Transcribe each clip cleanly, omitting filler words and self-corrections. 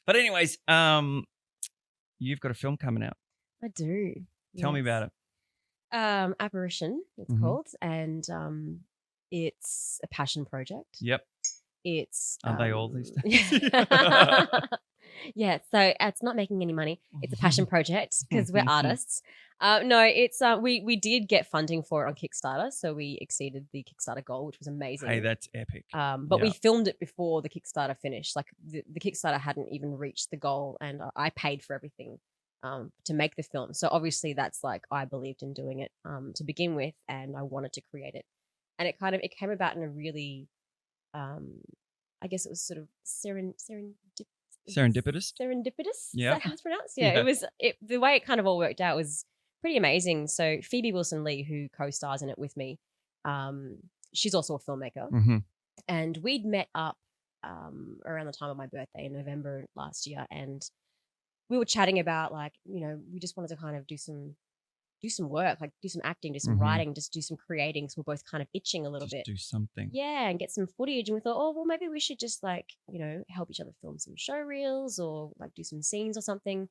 But anyways, you've got a film coming out. I do. Tell me about it. Apparition, it's called, and it's a passion project. Yep. It's Aren't they all these days? Yeah, so it's not making any money. It's a passion project because we're artists. No, it's we did get funding for it on Kickstarter, so we exceeded the Kickstarter goal, which was amazing. Hey, that's epic. But we filmed it before the Kickstarter finished. Like the Kickstarter hadn't even reached the goal, and I paid for everything to make the film. So obviously that's like I believed in doing it to begin with, and I wanted to create it. And it came about in a really, I guess it was sort of serendipitous. Yeah. Is that how it's pronounced? Yeah. It was the way it kind of all worked out was pretty amazing. So Phoebe Wilson-Lee, who co-stars in it with me, she's also a filmmaker, and we'd met up around the time of my birthday in November last year, and we were chatting about like, you know, we just wanted to kind of do some work, like do some acting, do some writing, just do some creating. So we're both kind of itching a little bit. Do something. Yeah, and get some footage. And we thought, oh, well, maybe we should just like, you know, help each other film some show reels or like do some scenes or something.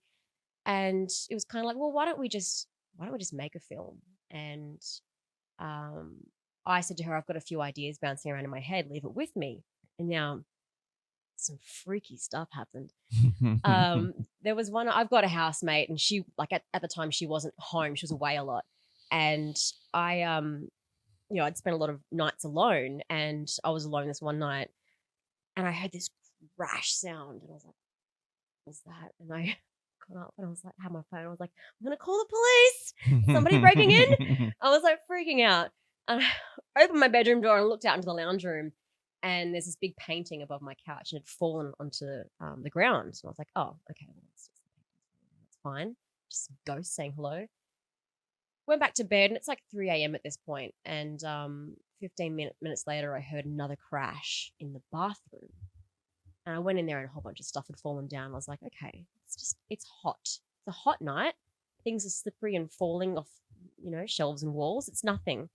And it was kind of like, well, why don't we just make a film? And I said to her, I've got a few ideas bouncing around in my head, leave it with me. And now some freaky stuff happened. There was one, I've got a housemate, and she like at the time she wasn't home, she was away a lot, and I you know, I'd spent a lot of nights alone, and I was alone this one night, and I heard this crash sound, and I was like, what's that? And I got up and I was like, had my phone, I was like, I'm gonna call the police, somebody breaking in. I was like freaking out, and I opened my bedroom door and looked out into the lounge room, and there's this big painting above my couch, and it had fallen onto the ground. And I was like, oh, okay, well, that's fine. Just a ghost saying hello. Went back to bed, and it's like 3 a.m. at this point. And 15 minutes later, I heard another crash in the bathroom. And I went in there, and a whole bunch of stuff had fallen down. I was like, okay, it's hot. It's a hot night. Things are slippery and falling off, you know, shelves and walls. It's nothing.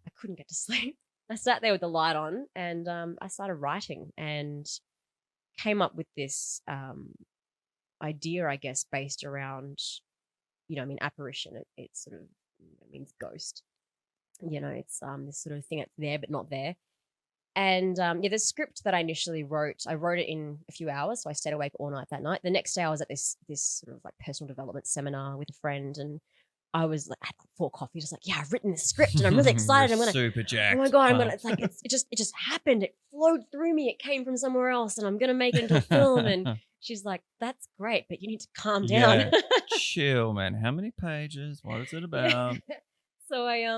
I couldn't get to sleep. I sat there with the light on, and I started writing and came up with this idea, I guess, based around, you know, I mean, apparition. It sort of means ghost. You know, it's this sort of thing that's there but not there. And yeah, the script that I initially wrote, I wrote it in a few hours, so I stayed awake all night that night. The next day, I was at this sort of like personal development seminar with a friend, and I was like, I had 4 coffees, just like, yeah, I've written this script and I'm really excited. I'm gonna super jacked. Oh my God, it's like it just happened. It flowed through me. It came from somewhere else, and I'm gonna make it into a film. And she's like, that's great, but you need to calm down. Yeah, chill, man. How many pages? What is it about? So I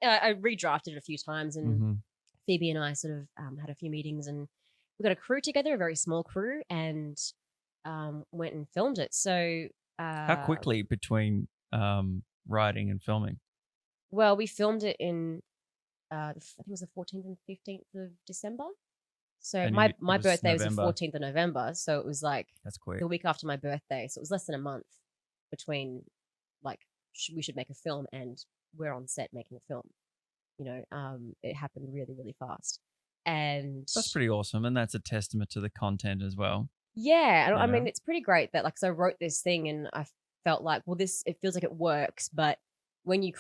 I redrafted it a few times, and Phoebe and I sort of had a few meetings, and we got a crew together, a very small crew, and went and filmed it. So how quickly between writing and filming? Well, we filmed it in I think it was the 14th and 15th of December. So And my birthday November. was the 14th of November, so it was like That's quick. the week after my birthday. So it was less than a month between like we should make a film and we're on set making a film. You know, it happened really, really fast. And That's pretty awesome, and that's a testament to the content as well. yeah, You I mean, know? it's pretty great that like, so I wrote this thing and I felt like, well, it feels like it works, but when you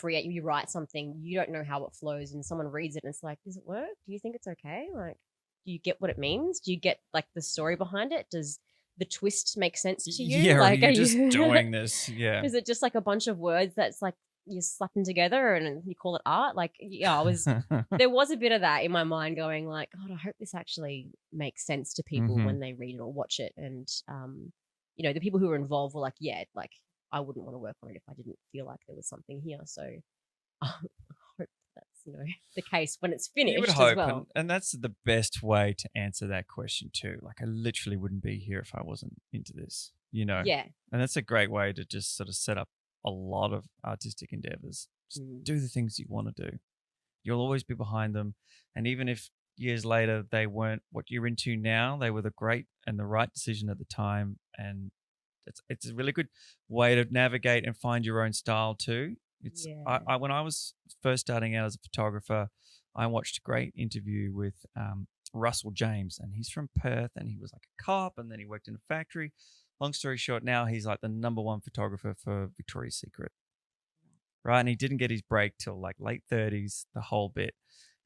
write something, you don't know how it flows, and someone reads it and it's like, does it work? Do you think it's okay? Like, do you get what it means? Do you get like the story behind it? Does the twist make sense to you? Yeah, like, are you just doing this? Yeah. Is it just like a bunch of words that's like you slap them together and you call it art? Like, yeah, there was a bit of that in my mind going like, God, I hope this actually makes sense to people when they read it or watch it. And, you know, the people who were involved were like, yeah, like I wouldn't want to work on it if I didn't feel like there was something here. So I hope that's, you know, the case when it's finished. You would hope, as well. and that's the best way to answer that question too. Like, I literally wouldn't be here if I wasn't into this, you know? Yeah. And that's a great way to just sort of set up a lot of artistic endeavors. Just do the things you want to do. You'll always be behind them. And even if years later they weren't what you're into now, they were the great and the right decision at the time. And it's a really good way to navigate and find your own style too. It's when I was first starting out as a photographer, I watched a great interview with Russell James, and he's from Perth, and he was like a cop, and then he worked in a factory. Long story short, now he's like the #1 photographer for Victoria's Secret, right? And he didn't get his break till like late 30s, the whole bit.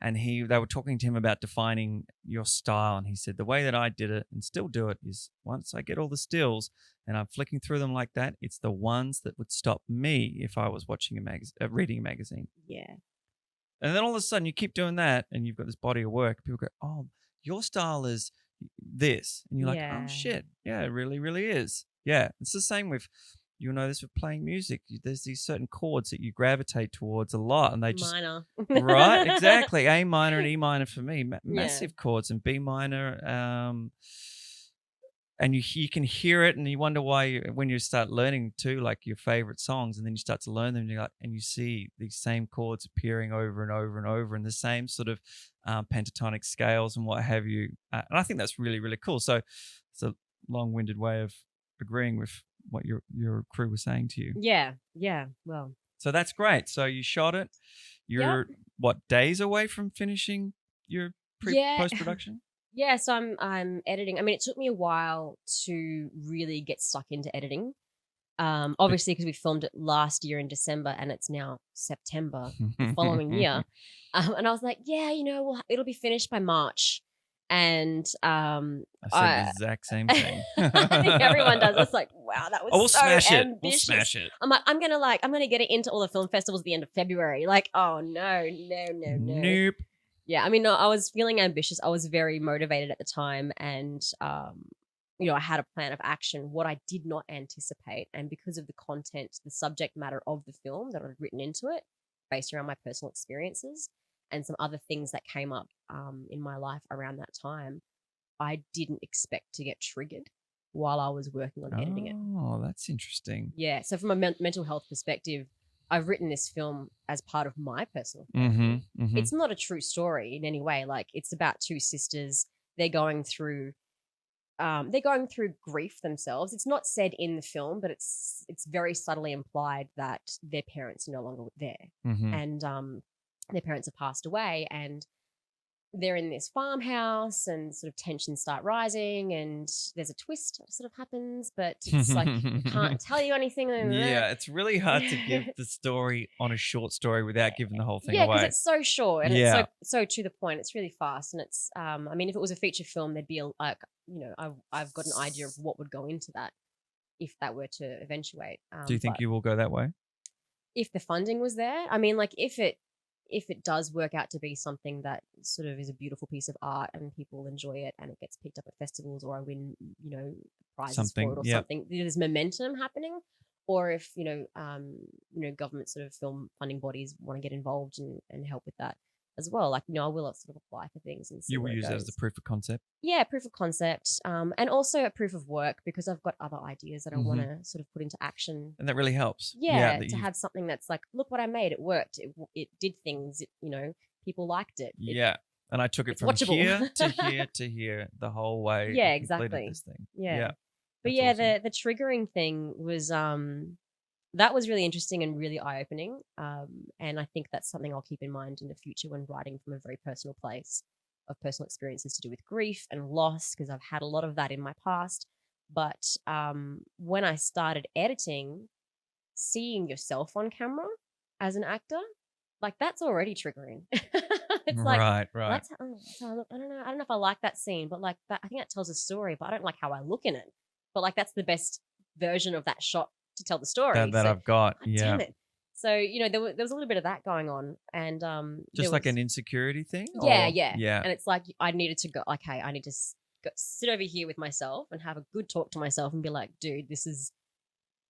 And they were talking to him about defining your style, and he said the way that I did it and still do it is once I get all the stills and I'm flicking through them like that, it's the ones that would stop me if I was watching reading a magazine. Yeah. And then all of a sudden you keep doing that and you've got this body of work. People go, oh, your style is this. And you're like, oh, shit. Yeah, it really, really is. Yeah. It's the same with, you'll know this with playing music. There's these certain chords that you gravitate towards a lot. And they just... Minor. Right? Exactly. A minor and E minor for me. Massive chords. And B minor... and you can hear it, and you wonder why when you start learning too, like your favorite songs, and then you start to learn them, and you're like, and you see these same chords appearing over and over and over, and the same sort of pentatonic scales and what have you. And I think that's really, really cool. So it's a long-winded way of agreeing with what your crew was saying to you. Yeah. Well, so that's great. So you shot it. You're what, days away from finishing your post-production? Yeah, so I'm editing. I mean, it took me a while to really get stuck into editing. Obviously, because we filmed it last year in December, and it's now September the following year. And I was like, yeah, well, it'll be finished by March. And I said the exact same thing. I think everyone does. It's like, wow, that was so ambitious. We'll smash it. I'm like, I'm gonna get it into all the film festivals at the end of February. Like, oh no. Nope. Yeah, I mean, no, I was feeling ambitious. I was very motivated at the time, and I had a plan of action. What I did not anticipate, and because of the content, the subject matter of the film that I'd written into it, based around my personal experiences and some other things that came up in my life around that time, I didn't expect to get triggered while I was working on editing it. Oh, that's interesting. Yeah, so from a mental health perspective, I've written this film as part of my personal therapy. It's not a true story in any way. Like, it's about two sisters. They're going through grief themselves. It's not said in the film, but it's very subtly implied that their parents are no longer there, and their parents have passed away, and they're in this farmhouse, and sort of tensions start rising, and there's a twist that sort of happens, but it's like, I can't tell you anything. Yeah, it's really hard to give the story on a short story without giving the whole thing away. Yeah, because it's so short, and it's so to the point. It's really fast, and it's I mean, if it was a feature film, there'd be I've got an idea of what would go into that if that were to eventuate. Do you think you will go that way? If the funding was there, I mean, like, if it does work out to be something that sort of is a beautiful piece of art and people enjoy it and it gets picked up at festivals, or I win, prizes for it or something, there's momentum happening. Or if, government sort of film funding bodies want to get involved and help with that as well. Like, I will sort of apply for things and see. You will use it as a proof of concept? Yeah, proof of concept. And also a proof of work, because I've got other ideas that I want to sort of put into action. And that really helps. Yeah, to have something that's like, look what I made. It worked. It did things. People liked it. And I took it from watchable. Here to here to here the whole way. Yeah, exactly. This thing. Yeah. But awesome. The triggering thing was that was really interesting and really eye-opening. And I think that's something I'll keep in mind in the future when writing from a very personal place of personal experiences to do with grief and loss, because I've had a lot of that in my past. But when I started editing, seeing yourself on camera as an actor, like, that's already triggering. It's like, right. That's how I look. I don't know if I like that scene, but like that, I think that tells a story, but I don't like how I look in it. But like, that's the best version of that shot to tell the story that I've got. Damn it. So, there was a little bit of that going on, and just like an insecurity thing. Yeah. And it's like, I needed to go. Okay, I need to sit over here with myself and have a good talk to myself and be like, dude, this is,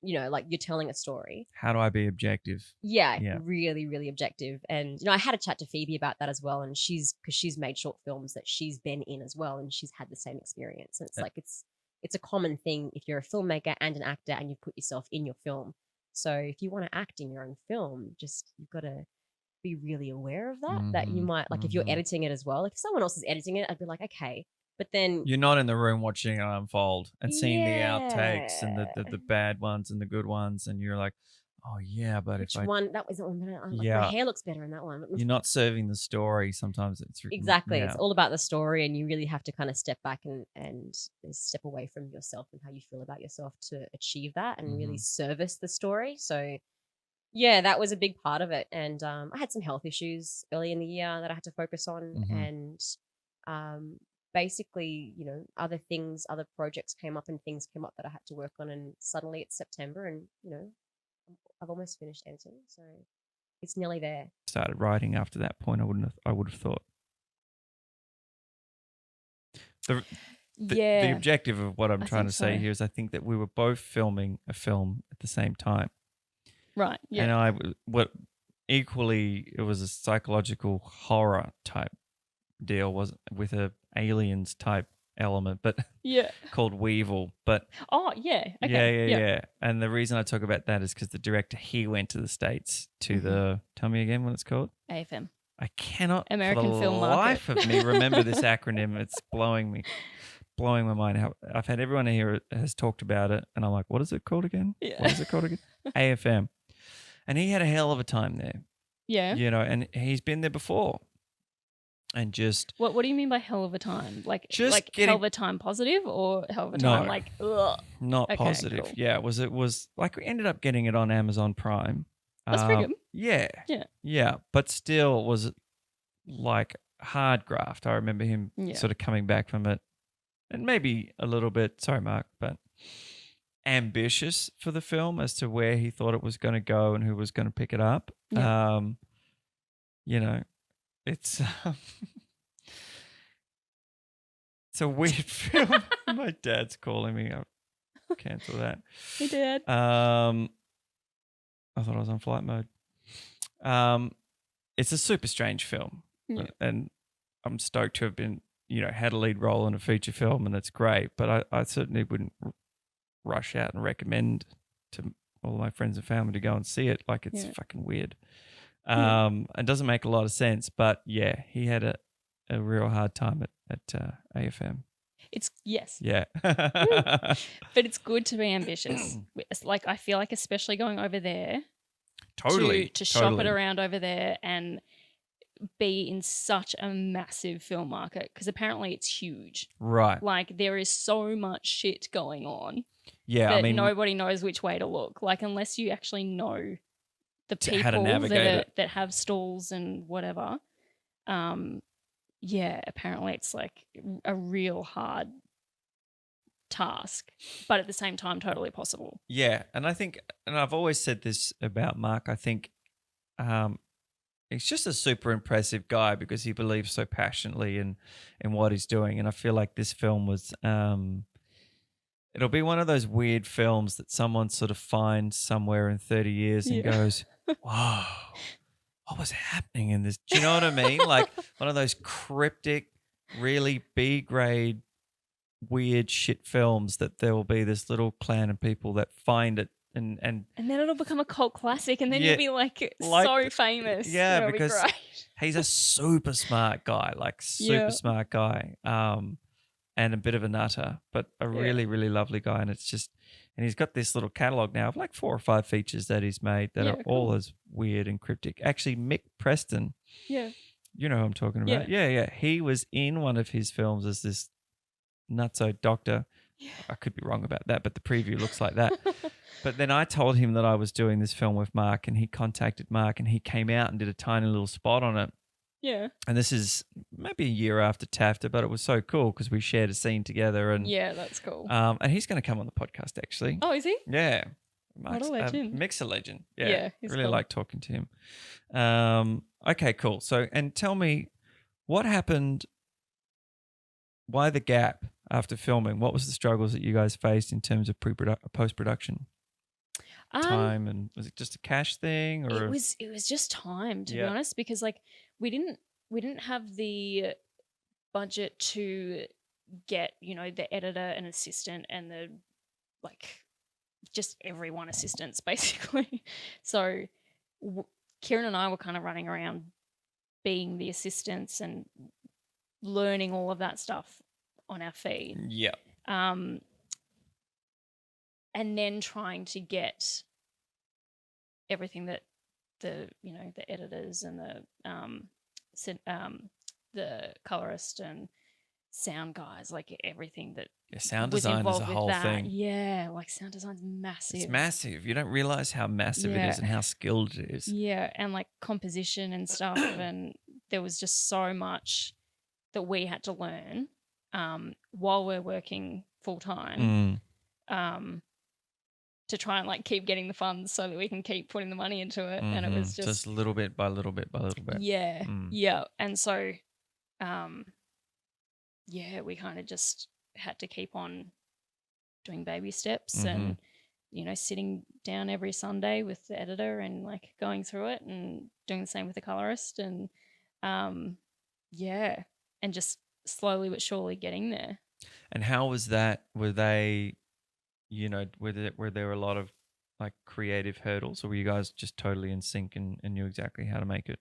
like, you're telling a story. How do I be objective? Yeah, really, really objective. And I had a chat to Phoebe about that as well, and because she's made short films that she's been in as well, and she's had the same experience. And it's like, it's a common thing if you're a filmmaker and an actor and you put yourself in your film. So if you want to act in your own film, you've got to be really aware of that, that you might, like, if you're editing it as well, like, if someone else is editing it, I'd be like, okay, but then you're not in the room watching it unfold and seeing the outtakes and the bad ones and the good ones. And you're like, Oh yeah, but Which if I one? That was the one. Like, my yeah, hair looks better in that one. you're not serving the story. Sometimes it's Exactly. yeah. It's all about the story, and you really have to kind of step back and step away from yourself and how you feel about yourself to achieve that and really service the story. So, yeah, that was a big part of it. And I had some health issues early in the year that I had to focus on. And basically, other things, other projects came up and things came up that I had to work on. And suddenly it's September and, I've almost finished editing. So it's nearly there. Started writing after that point. I would have thought. The objective of what I'm trying to say here is I think that we were both filming a film at the same time. Right. Yeah. And it was a psychological horror type deal, with a aliens type element, but called Weevil. But okay. Yeah. And the reason I talk about that is because the director, he went to the States to tell me again what it's called. AFM. I cannot American for the Film life Market. of me remember this acronym. It's blowing my mind. I've had everyone here has talked about it, and I'm like, what is it called again? Yeah. What is it called again? AFM. And he had a hell of a time there. Yeah. And he's been there before. And just what do you mean by hell of a time? Just hell of a time positive or hell of a time ugh? Not Okay, positive. cool. Yeah, it was like we ended up getting it on Amazon Prime. That's pretty good. Yeah. Yeah. Yeah, but still was like hard graft. I remember him sort of coming back from it, and maybe a little bit, sorry Mark, but ambitious for the film as to where he thought it was going to go and who was going to pick it up. Yeah. It's it's a weird film. My dad's calling me. I'll cancel that. Hey, Dad. I thought I was on flight mode. It's a super strange film, and I'm stoked to have been, had a lead role in a feature film, and it's great. But I certainly wouldn't rush out and recommend to all my friends and family to go and see it. Like, it's fucking weird. It doesn't make a lot of sense, but yeah, he had a real hard time at AFM. Yeah. But it's good to be ambitious. Like, I feel like, especially going over there, to shop it around over there and be in such a massive film market, because apparently it's huge. Right. Like, there is so much shit going on. Yeah, that nobody knows which way to look. Like, unless you actually know the people how to navigate that have stalls and whatever. Apparently it's like a real hard task, but at the same time totally possible. Yeah, and I think, and I've always said this about Mark, I think he's just a super impressive guy because he believes so passionately in what he's doing, and I feel like this film was it'll be one of those weird films that someone sort of finds somewhere in 30 years and goes, whoa, what was happening in this? Do you know what I mean? Like one of those cryptic, really B-grade, weird shit films that there will be this little clan of people that find it and then it'll become a cult classic, and then you'll be like so famous. Yeah, it'll because be great. He's a super smart guy, smart guy. And a bit of a nutter, but a really, really lovely guy. And he's got this little catalog now of like 4 or 5 features that he's made that are all as weird and cryptic. Actually, Mick Preston. Yeah. You know who I'm talking about. Yeah. He was in one of his films as this nutso doctor. Yeah. I could be wrong about that, but the preview looks like that. But then I told him that I was doing this film with Mark, and he contacted Mark, and he came out and did a tiny little spot on it. Yeah. And this is maybe a year after TAFTA, but it was so cool because we shared a scene together. And yeah, that's cool. And he's going to come on the podcast, actually. Oh, is he? Yeah. What a legend. Mick's a legend. Yeah. Really cool. like talking to him. Okay, cool. So, and tell me, what happened? Why the gap after filming? What was the struggles that you guys faced in terms of post-production? Time, and was it just a cash thing, or it was just time, to be honest, because like we didn't have the budget to get the editor and assistant and the just everyone assistants basically. So Kieran and I were kind of running around being the assistants and learning all of that stuff on our feet. Yeah. And then trying to get everything that the editors and the colorist and sound guys, like everything that sound was design is a involved with whole that. thing. Yeah, like sound design's massive. It's massive. You don't realize how massive it is and how skilled it is. Yeah, and like composition and stuff, and there was just so much that we had to learn while we're working full time. To try and like keep getting the funds so that we can keep putting the money into it. And it was just little bit by little bit by little bit. Yeah. Yeah. And so, we kind of just had to keep on doing baby steps and, sitting down every Sunday with the editor and like going through it and doing the same with the colorist and, and just slowly but surely getting there. And how was that? Were they... were there a lot of like creative hurdles, or were you guys just totally in sync and knew exactly how to make it?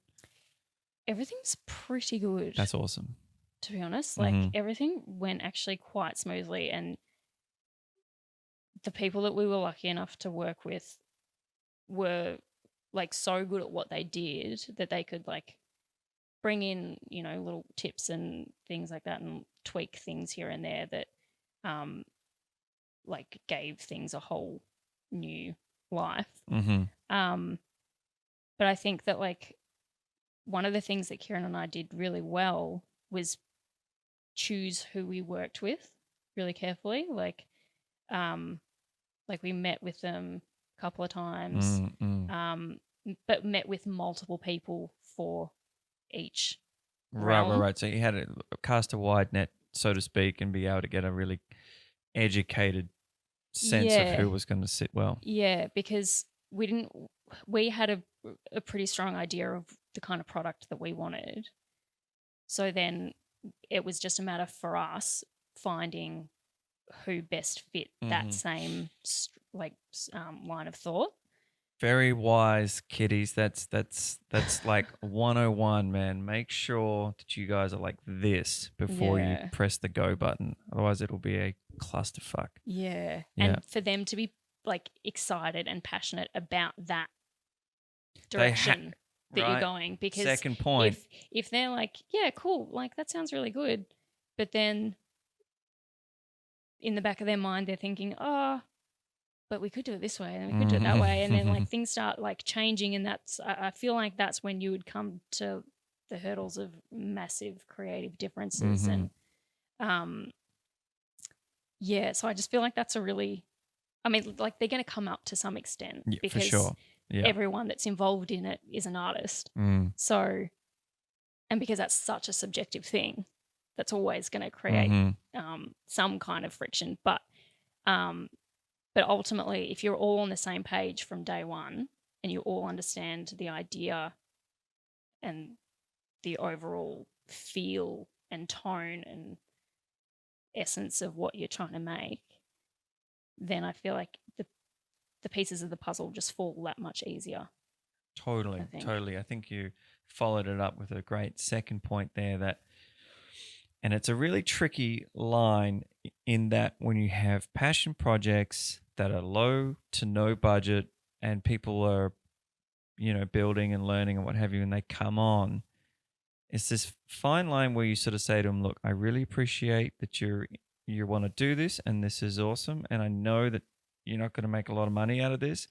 Everything's pretty good. That's awesome. To be honest, like everything went actually quite smoothly, and the people that we were lucky enough to work with were like so good at what they did that they could like bring in, little tips and things like that and tweak things here and there that, like gave things a whole new life. But I think that like one of the things that Kieran and I did really well was choose who we worked with really carefully. Like we met with them a couple of times, but met with multiple people for each realm. Right. So you had to cast a wide net, so to speak, and be able to get a really educated sense of who was going to sit well. Yeah, because we had a pretty strong idea of the kind of product that we wanted. So then it was just a matter for us finding who best fit that same line of thought. Very wise, kiddies. That's like 101, man. Make sure that you guys are like this before you press the go button. Otherwise, it'll be a clusterfuck. Yeah. And for them to be like excited and passionate about that direction that you're going. Because second point, if they're like, yeah, cool, like that sounds really good, but then in the back of their mind they're thinking, oh, but we could do it this way and we could do it that way, and then like things start like changing, and I feel like that's when you would come to the hurdles of massive creative differences. And so I just feel like that's like they're going to come up to some extent because for sure. Everyone that's involved in it is an artist. So, and because that's such a subjective thing, that's always going to create some kind of friction. But ultimately, if you're all on the same page from day one and you all understand the idea and the overall feel and tone and essence of what you're trying to make, then I feel like the pieces of the puzzle just fall that much easier. Totally. I think you followed it up with a great second point there, and it's a really tricky line in that when you have passion projects that are low to no budget and people are, building and learning and what have you, and they come on, it's this fine line where you sort of say to them, look, I really appreciate that you want to do this and this is awesome, and I know that you're not going to make a lot of money out of this,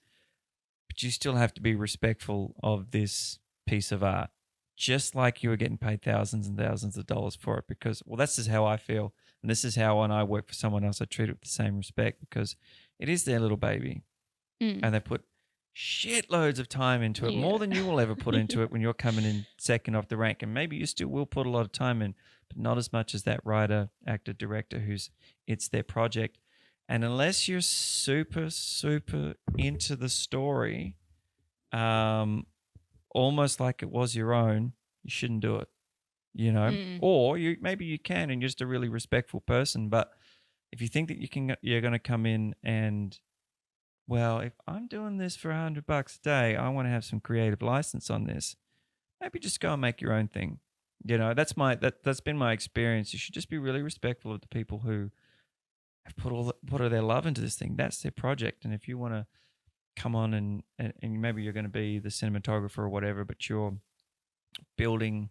but you still have to be respectful of this piece of art, just like you were getting paid thousands and thousands of dollars for it, because, well, that's just how I feel. And this is how when I work for someone else, I treat it with the same respect because it is their little baby. And they put shitloads of time into it, more than you will ever put into it when you're coming in second off the rank. And maybe you still will put a lot of time in, but not as much as that writer, actor, director it's their project. And unless you're super, super into the story, almost like it was your own, you shouldn't do it, Or maybe you can, and you're just a really respectful person. But if you think that you're going to come in and, well, if I'm doing this for $100 a day, I want to have some creative license on this. Maybe just go and make your own thing. That's been my experience. You should just be really respectful of the people who have put all their love into this thing. That's their project. And if you want to come on and maybe you're going to be the cinematographer or whatever, but you're building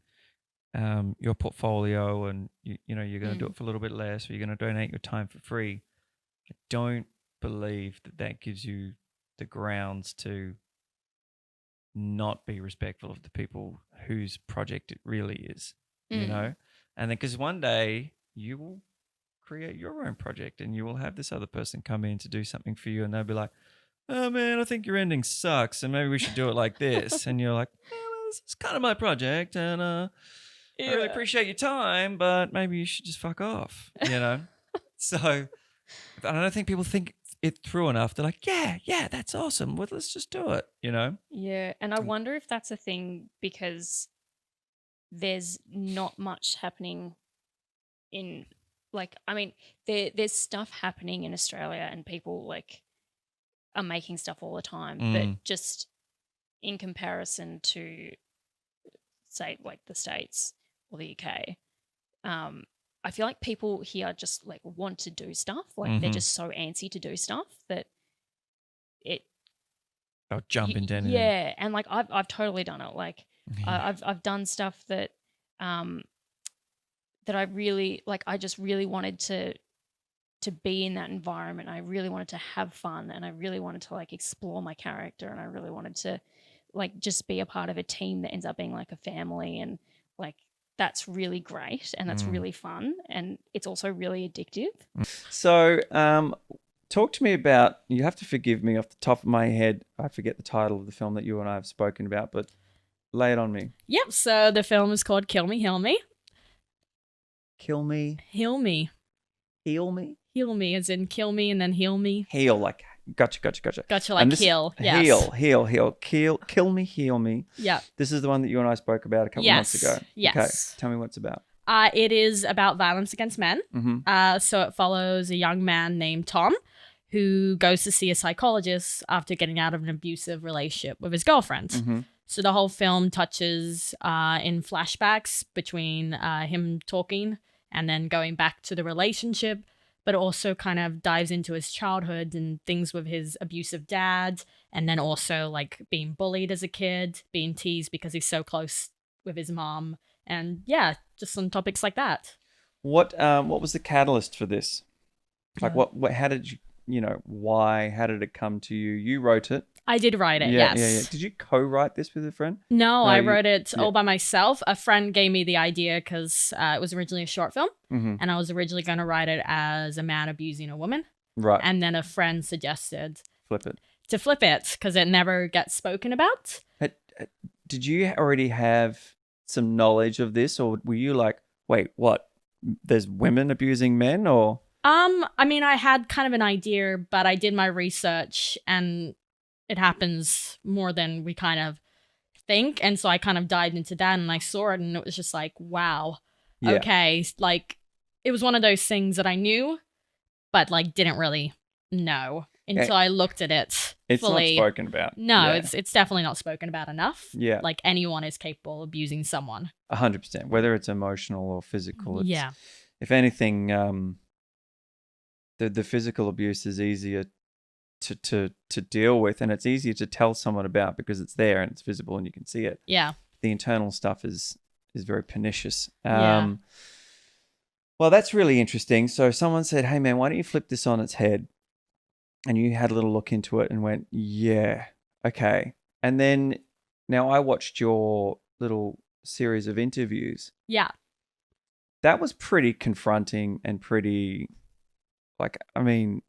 your portfolio, and you know you're going to do it for a little bit less, or you're going to donate your time for free. I don't believe that gives you the grounds to not be respectful of the people whose project it really is, you know? And then because one day you will create your own project and you will have this other person come in to do something for you, and they'll be like, oh man, I think your ending sucks and maybe we should do it like this. And you're like, well, this is kind of my project, and I really appreciate your time, but maybe you should just fuck off, you know? So I don't think people think it through enough. They're like, yeah, that's awesome. Well, let's just do it, you know? Yeah. And I wonder if that's a thing because there's not much happening in, like, I mean, there's stuff happening in Australia and people like are making stuff all the time, but just in comparison to, say, like the States or the UK, I feel like people here just like want to do stuff. Like they're just so antsy to do stuff that they'll jump into anything. Yeah, and like I've totally done it. Like I've done stuff that that I really like. I just really wanted to be in that environment. I really wanted to have fun, and I really wanted to like explore my character, and I really wanted to like just be a part of a team that ends up being like a family, and like that's really great and that's really fun, and it's also really addictive. So talk to me about, you have to forgive me off the top of my head, I forget the title of the film that you and I have spoken about, but lay it on me. Yep, so the film is called Kill Me, Heal Me. Kill me? Heal me. Heal me? Heal me, as in kill me and then heal me. Heal, like, gotcha. Gotcha, like heal, yes. Heal. Kill me, heal me. Yeah. This is the one that you and I spoke about a couple months ago. Yes. Okay, tell me what it's about. It is about violence against men. So it follows a young man named Tom who goes to see a psychologist after getting out of an abusive relationship with his girlfriend. So the whole film touches in flashbacks between him talking and then going back to the relationship, but also kind of dives into his childhood and things with his abusive dad, and then also like being bullied as a kid, being teased because he's so close with his mom, and yeah, just some topics like that. What was the catalyst for this? Like what how did you know, why, how did it come to you? You wrote it. I did write it, yes. Yeah. Did you co-write this with a friend? No, I wrote it all by myself. A friend gave me the idea because it was originally a short film, and I was originally going to write it as a man abusing a woman. Right. And then a friend suggested to flip it because it never gets spoken about. Did you already have some knowledge of this, or were you like, wait, what? There's women abusing men, or? I mean, I had kind of an idea, but I did my research, and it happens more than we kind of think. And so I kind of dived into that, and I saw it, and it was just like, wow, okay. Like, it was one of those things that I knew, but like didn't really know until I looked at it. It's fully. Not spoken about. No, it's definitely not spoken about enough. Yeah. Like, anyone is capable of abusing someone. 100%, whether it's emotional or physical. Yeah. If anything, the physical abuse is easier to deal with, and it's easier to tell someone about because it's there and it's visible and you can see it. Yeah. The internal stuff is very pernicious. Yeah. Well, that's really interesting. So someone said, hey man, why don't you flip this on its head? And you had a little look into it and went, yeah, okay. And then now I watched your little series of interviews. Yeah. That was pretty confronting and pretty, like, I mean,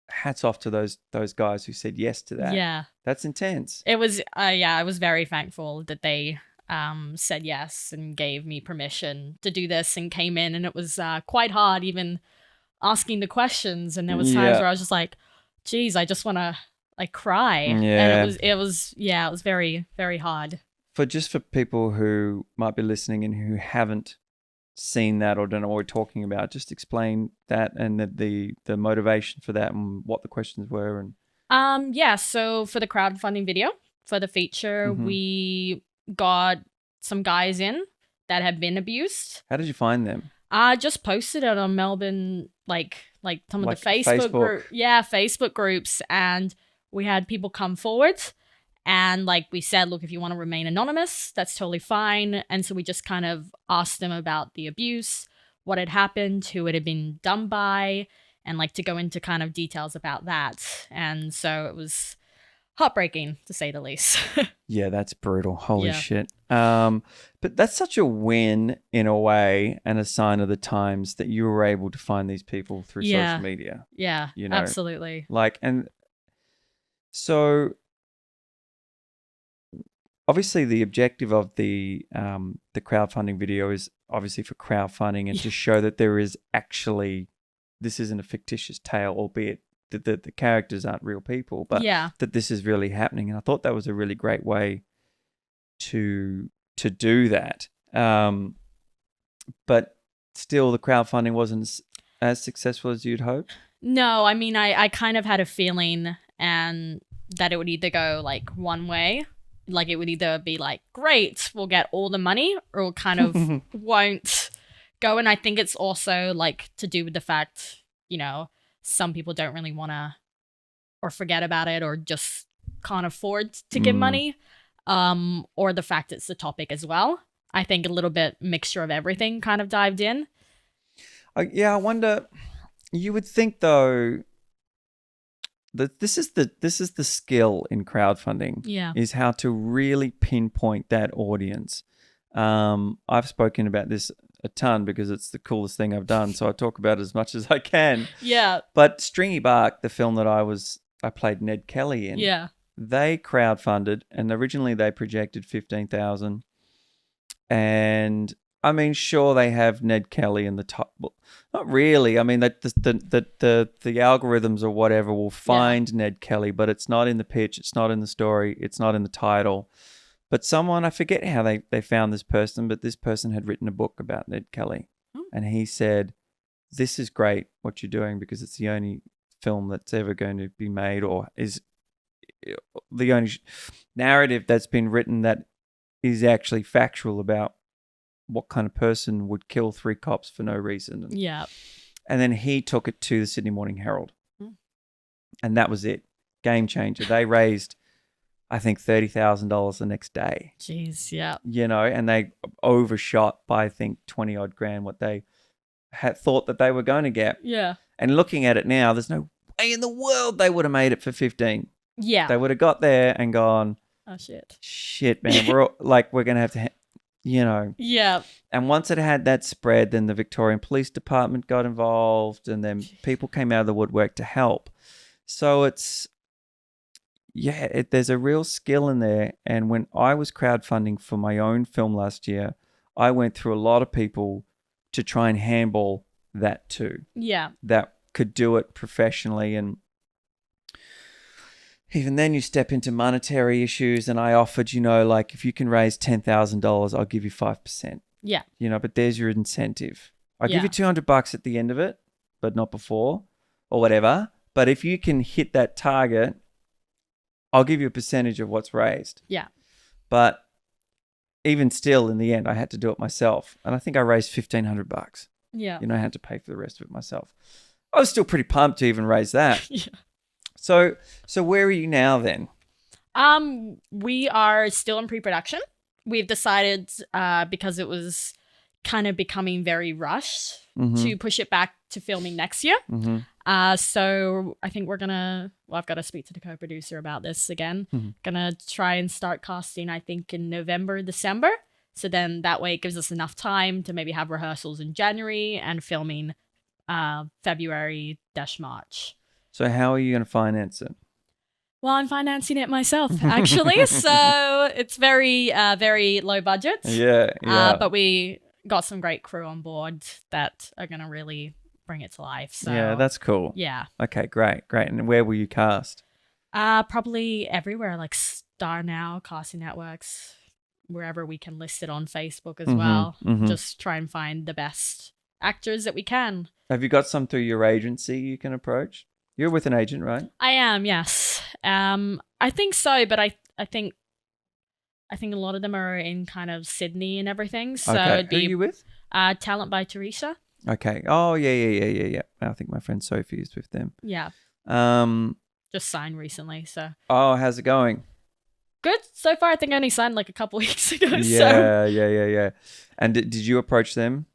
hats off to those guys who said yes to that. Yeah. That's intense. It was, I was very thankful that they said yes and gave me permission to do this and came in, and it was quite hard even asking the questions, and there was times where I was just like, geez, I just want to like cry. Yeah. And it was very, very hard. For people who might be listening and who haven't seen that or don't know what we're talking about, just explain that and the motivation for that and what the questions were. And so for the crowdfunding video for the feature, we got some guys in that had been abused. How did you find them? I just posted it on Melbourne, like some of the Facebook group. Yeah, Facebook groups. And we had people come forward and like we said, look, if you want to remain anonymous, that's totally fine. And so we just kind of asked them about the abuse, what had happened, who it had been done by, and like to go into kind of details about that. And so it was heartbreaking, to say the least. Yeah, that's brutal. Holy Yeah. shit. But that's such a win in a way, and a sign of the times that you were able to find these people through Yeah. social media. Yeah, You know, absolutely. Like, and so obviously the objective of the crowdfunding video is obviously for crowdfunding and to show that there is actually, this isn't a fictitious tale, albeit that the characters aren't real people, but Yeah. that this is really happening. And I thought that was a really great way to do that. But still, the crowdfunding wasn't as successful as you'd hoped. No, I mean, I kind of had a feeling and that it would either go like one way, like it would either be like, great, we'll get all the money, or it kind of won't go. And I think it's also like to do with the fact, you know, some people don't really want to or forget about it or just can't afford to give money, or the fact it's the topic as well. I think a little bit mixture of everything kind of dived in. Yeah, I wonder. You would think though that this is the skill in crowdfunding. Yeah. Is how to really pinpoint that audience. I've spoken about this a ton because it's the coolest thing I've done, so I talk about it as much as I can. Yeah. But Stringy Bark, the film that I played Ned Kelly in. Yeah. They crowdfunded, and originally they projected 15,000. And I mean, sure, they have Ned Kelly in the top. Well, not really. I mean, the algorithms or whatever will find Ned Kelly, but it's not in the pitch. It's not in the story. It's not in the title. But someone, I forget how they found this person, but this person had written a book about Ned Kelly. And he said, this is great what you're doing because it's the only film that's ever going to be made, or is the only narrative that's been written that is actually factual about what kind of person would kill 3 cops for no reason. Yeah. And then he took it to the Sydney Morning Herald. And that was it. Game changer. They raised, I think, $30,000 the next day. Jeez, yeah. You know, and they overshot by, I think, 20 odd grand what they had thought that they were going to get. Yeah. And looking at it now, there's no way in the world they would have made it for 15. Yeah. They would have got there and gone, Oh, shit. Shit, man. We're all, like, we're going to have to, you know. Yeah. And once it had that spread, then the Victorian Police Department got involved, and then people came out of the woodwork to help. So it's, there's a real skill in there. And when I was crowdfunding for my own film last year, I went through a lot of people to try and handball that too. Yeah. That could do it professionally. And even then you step into monetary issues, and I offered, you know, like, if you can raise $10,000, I'll give you 5%. Yeah. You know, but there's your incentive. I'll give you $200 at the end of it, but not before, or whatever. But if you can hit that target, I'll give you a percentage of what's raised. Yeah. But even still, in the end, I had to do it myself. And I think I raised $1,500. Yeah. You know, I had to pay for the rest of it myself. I was still pretty pumped to even raise that. Yeah. So where are you now then? We are still in pre-production. We've decided, because it was kind of becoming very rushed, to push it back to filming next year. So I think I've got to speak to the co-producer about this again. Gonna try and start casting, I think, in November, December. So then that way it gives us enough time to maybe have rehearsals in January and filming February-March. So how are you going to finance it? Well, I'm financing it myself, actually. So it's very, very low budget. Yeah. But we got some great crew on board that are going to really bring it to life. So yeah, that's cool. Yeah. Okay, great. And where will you cast? Probably everywhere, like Star Now, casting networks, wherever we can list it on Facebook as well. Just try and find the best actors that we can. Have you got some through your agency you can approach? You're with an agent, right? I am, yes. I think so, but I think a lot of them are in kind of Sydney and everything. So okay. it'd be, who are you with? Talent by Teresa. Okay. Oh, yeah. I think my friend Sophie is with them. Yeah. just signed recently. So Oh, how's it going? good so far. I think I only signed like a couple weeks ago. So Yeah. And did you approach them?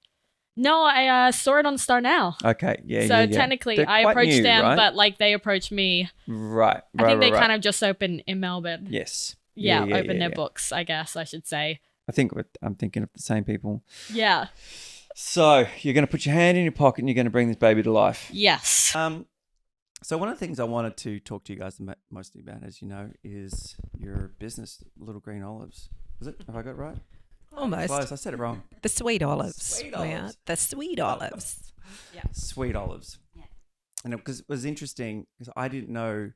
no, I saw it on Star Now. Okay, yeah. So technically, They're I quite approached new, them, right? but like they approached me. Right. I think they kind of just opened in Melbourne. Yes. Yeah, opened their books, I guess I should say. I'm thinking of the same people. Yeah. So you're going to put your hand in your pocket and you're going to bring this baby to life. Yes. So one of the things I wanted to talk to you guys mostly about, as you know, is your business, Little Green Olives. Is it? Have I got it right? Almost. Close. I said it wrong. The sweet olives. Sweet We olives. are the sweet olives. Yeah. Sweet Olives. Yeah. And because it was interesting, because I didn't know,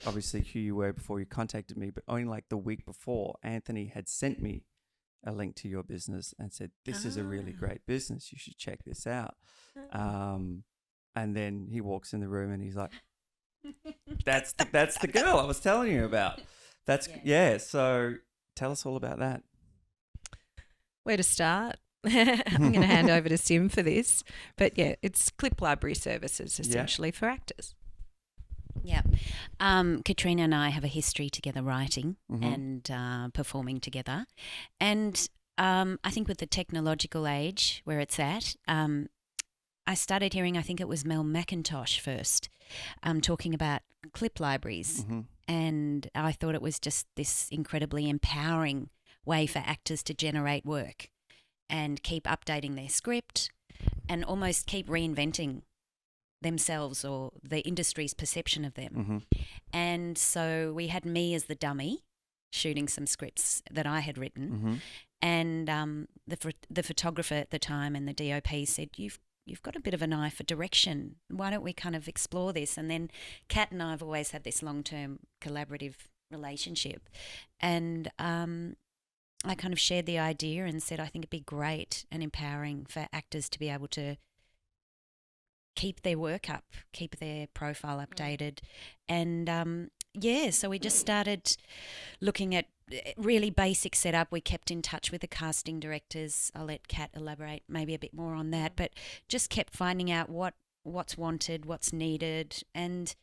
obviously, who you were before you contacted me, but only like the week before, Anthony had sent me a link to your business and said, this is a really great business. You should check this out. And then he walks in the room and he's like, that's the girl I was telling you about. So tell us all about that. Where to start? I'm going to hand over to Sim for this. But yeah, it's clip library services essentially for actors. Yeah. Katrina and I have a history together writing and performing together. And I think with the technological age where it's at, I started hearing, I think it was Mel McIntosh first, talking about clip libraries. And I thought it was just this incredibly empowering way for actors to generate work and keep updating their script and almost keep reinventing themselves or the industry's perception of them. And so we had me as the dummy shooting some scripts that I had written. And the photographer at the time and the DOP said, you've got a bit of an eye for direction. Why don't we kind of explore this? And then Kat and I have always had this long-term collaborative relationship. And I kind of shared the idea and said, I think it'd be great and empowering for actors to be able to keep their work up, keep their profile updated. And so we just started looking at really basic setup. We kept in touch with the casting directors. I'll let Kat elaborate maybe a bit more on that, but just kept finding out what's wanted, what's needed. And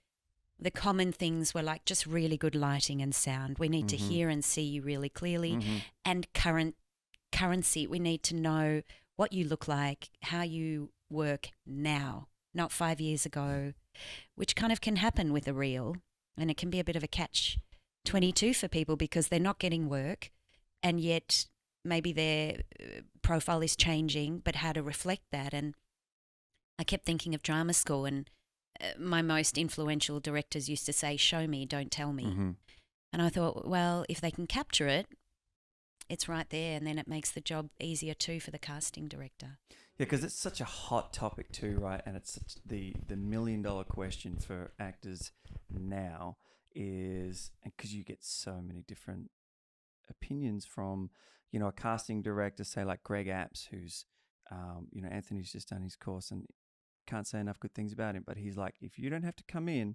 the common things were like just really good lighting and sound. We need to hear and see you really clearly. And currency. We need to know what you look like, how you work now, not 5 years ago, which kind of can happen with a reel. And it can be a bit of a catch-22 for people because they're not getting work and yet maybe their profile is changing, but how to reflect that. And I kept thinking of drama school and my most influential directors used to say, show me, don't tell me. And I thought, well, if they can capture it, it's right there, and then it makes the job easier too for the casting director. Yeah, because it's such a hot topic too, right? And it's such the $1 million question for actors now is, because you get so many different opinions from, a casting director, say like Greg Apps, who's, Anthony's just done his course and can't say enough good things about him, but he's like, if you don't have to come in,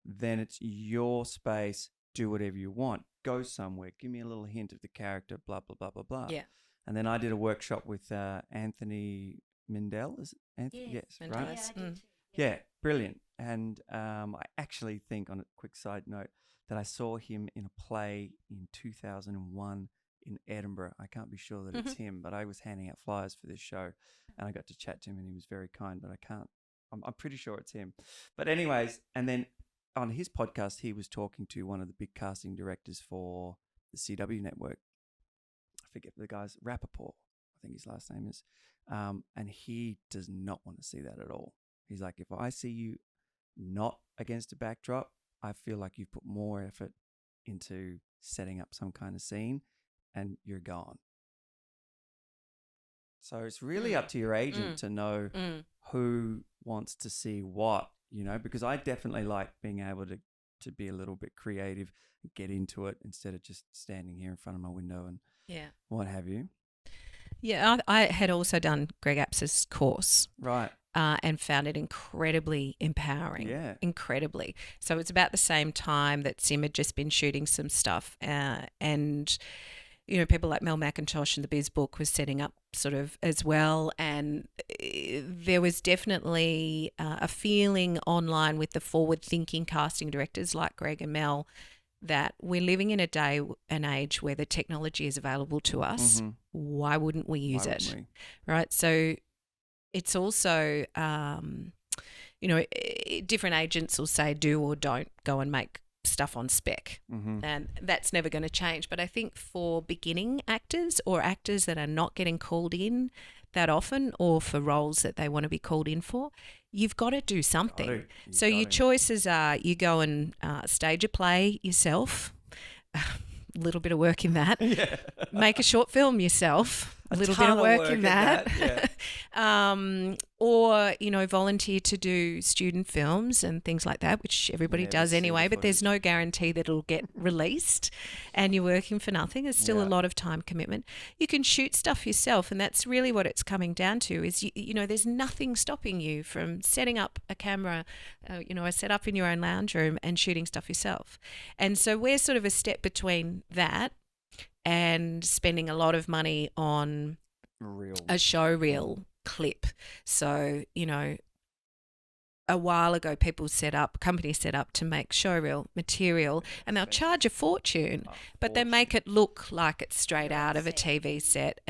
then it's your space, do whatever you want, go somewhere, give me a little hint of the character, blah, blah, blah, blah, blah. Yeah. And then I did a workshop with Anthony Mindell, is it Anthony? Yes, right? Yeah, I did too. Yeah, brilliant. And I actually think, on a quick side note, that I saw him in a play in 2001 in Edinburgh. I can't be sure that it's him, but I was handing out flyers for this show and I got to chat to him and he was very kind, but I'm pretty sure it's him. But anyways, and then on his podcast, he was talking to one of the big casting directors for the CW network. I forget the guy's Rappaport, I think his last name is. And he does not want to see that at all. He's like, if I see you not against a backdrop, I feel like you've put more effort into setting up some kind of scene and you're gone. So it's really up to your agent to know who wants to see what, because I definitely like being able to be a little bit creative and get into it instead of just standing here in front of my window and what have you. Yeah, I had also done Greg Apps's course. Right. And found it incredibly empowering. Yeah. Incredibly. So it's about the same time that Sim had just been shooting some stuff and, people like Mel McIntosh and the Biz Book was setting up sort of as well, and there was definitely a feeling online with the forward-thinking casting directors like Greg and Mel that we're living in a day and age where the technology is available to us. Why wouldn't we use it? Right? So it's also, different agents will say do or don't go and make stuff on spec, and that's never going to change. But I think for beginning actors or actors that are not getting called in that often, or for roles that they want to be called in for, you've got to do something. So your choices are you go and stage a play yourself, a little bit of work in that. Make a short film yourself, a little bit of work in that. Or, volunteer to do student films and things like that, which everybody does anyway, but there's no guarantee that it'll get released and you're working for nothing. There's still a lot of time commitment. You can shoot stuff yourself, and that's really what it's coming down to is, there's nothing stopping you from setting up a camera, a setup in your own lounge room and shooting stuff yourself. And so we're sort of a step between that and spending a lot of money on a show reel clip. So, a while ago companies set up to make showreel material, and they'll charge a fortune, but they make it look like it's straight out of a TV set,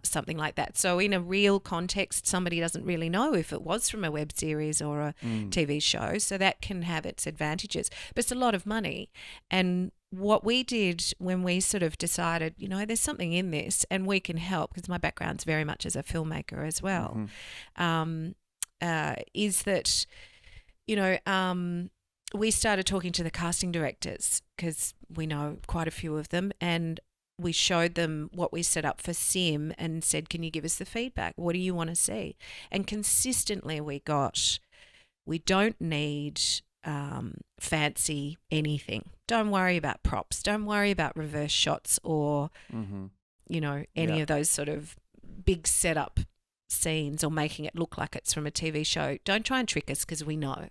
something like that. So in a real context, somebody doesn't really know if it was from a web series or a TV show, so that can have its advantages. But it's a lot of money. And what we did when we sort of decided, there's something in this and we can help, because my background's very much as a filmmaker as well, is that, we started talking to the casting directors because we know quite a few of them, and we showed them what we set up for Sim and said, can you give us the feedback? What do you want to see? And consistently we don't need fancy anything. Don't worry about props. Don't worry about reverse shots or, any of those sort of big setup scenes or making it look like it's from a TV show. Don't try and trick us because we know.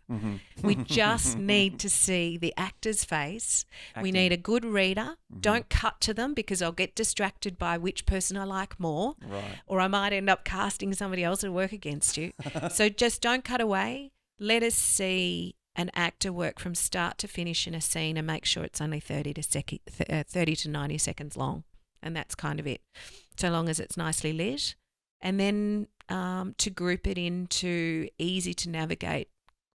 We just need to see the actor's face. We need a good reader. Don't cut to them because I'll get distracted by which person I like more, or I might end up casting somebody else to work against you. So just don't cut away. Let us see an actor work from start to finish in a scene and make sure it's only 30 to 90 seconds long, and that's kind of it, so long as it's nicely lit. And then to group it into easy to navigate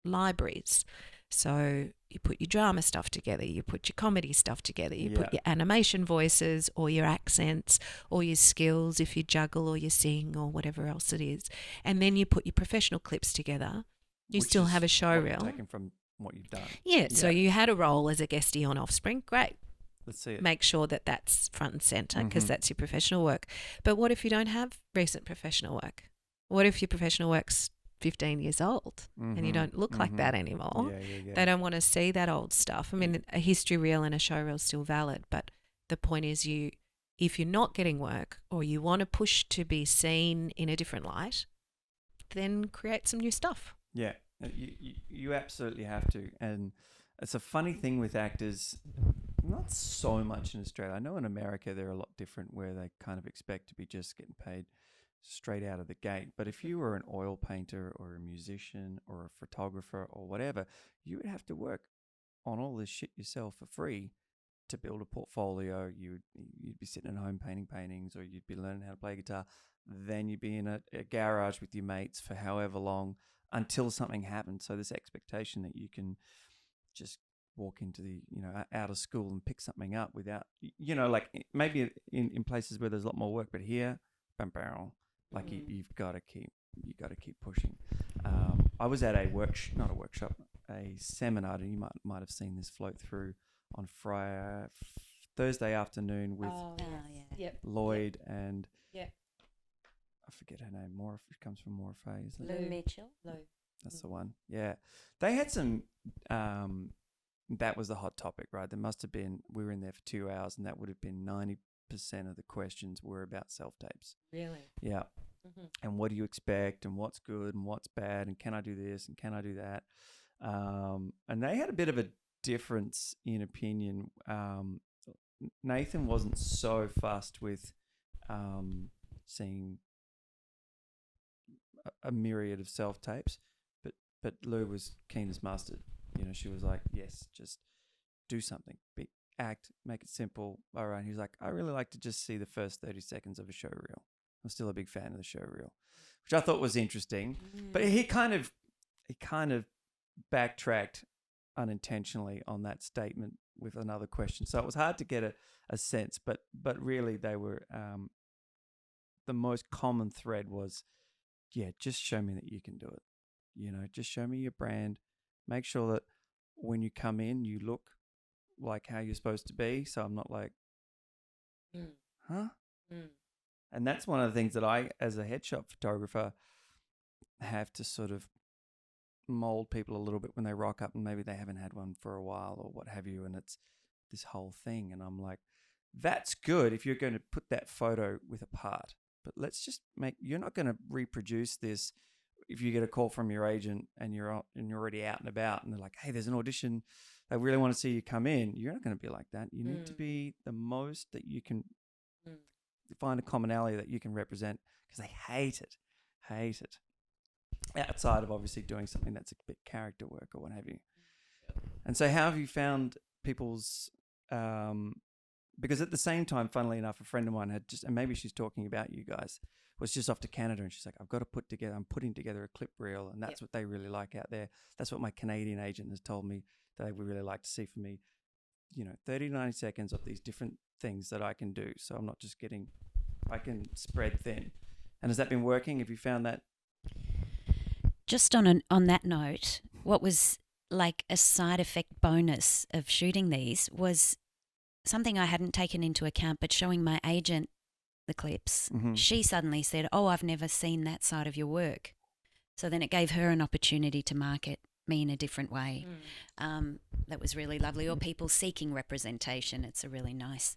libraries. So you put your drama stuff together, you put your comedy stuff together, you put your animation voices or your accents or your skills if you juggle or you sing or whatever else it is. And then you put your professional clips together. You still have a show reel. Taken from what you've done. Yeah, so you had a role as a guestie on Offspring. Great. Let's see it. Make sure that that's front and centre because that's your professional work. But what if you don't have recent professional work? What if your professional work's 15 years old and you don't look like that anymore? They don't want to see that old stuff. I mean, a history reel and a show reel is still valid, but the point is if you're not getting work or you want to push to be seen in a different light, then create some new stuff. Yeah, you absolutely have to. And it's a funny thing with actors, not so much in Australia. I know in America they're a lot different where they kind of expect to be just getting paid straight out of the gate. But if you were an oil painter or a musician or a photographer or whatever, you would have to work on all this shit yourself for free to build a portfolio. You'd be sitting at home painting paintings, or you'd be learning how to play guitar. Then you'd be in a garage with your mates for however long until something happens. So this expectation that you can just walk into the, out of school and pick something up without, like maybe in places where there's a lot more work, but here, bam, bam, like you've got to keep pushing. I was at a seminar, and you might have seen this float through on Thursday afternoon with Lloyd and I forget her name. She comes from Morphe, isn't it? Lou Mitchell. That's the one. Yeah, they had some. That was the hot topic, right? There must have been. We were in there for 2 hours, and that would have been 90% of the questions were about self-tapes. Really? Yeah. And what do you expect, and what's good, and what's bad, and can I do this, and can I do that? And they had a bit of a difference in opinion. Nathan wasn't so fussed with seeing a myriad of self-tapes, but Lou was keen as mustard. She was like, yes, just do something, act, make it simple. All right. He was like, I really like to just see the first 30 seconds of a show reel. I'm still a big fan of the show reel, which I thought was interesting. But he kind of backtracked unintentionally on that statement with another question. So it was hard to get a sense, but really they were the most common thread was, yeah, just show me that you can do it. Just show me your brand. Make sure that when you come in, you look like how you're supposed to be. So I'm not like, huh? And that's one of the things that I, as a headshot photographer, have to sort of mold people a little bit when they rock up and maybe they haven't had one for a while or what have you. And it's this whole thing. And I'm like, that's good if you're going to put that photo with a part. But let's just you're not going to reproduce this if you get a call from your agent and you're already out and about and they're like, hey, there's an audition. They really want to see you come in. You're not going to be like that. You need to be the most that you can find a commonality that you can represent because they hate it. Outside of obviously doing something that's a bit character work or what have you. And so how have you found people's because at the same time, funnily enough, a friend of mine had and maybe she's talking about you guys, was just off to Canada and she's like, I'm putting together a clip reel and that's what they really like out there. That's what my Canadian agent has told me that they would really like to see from me, 30 to 90 seconds of these different things that I can do. So I'm not just I can spread thin. And has that been working? Have you found that? Just on that note, what was like a side effect bonus of shooting these was something I hadn't taken into account, but showing my agent the clips, she suddenly said, oh, I've never seen that side of your work. So then it gave her an opportunity to market me in a different way. That was really lovely. Or people seeking representation. It's a really nice.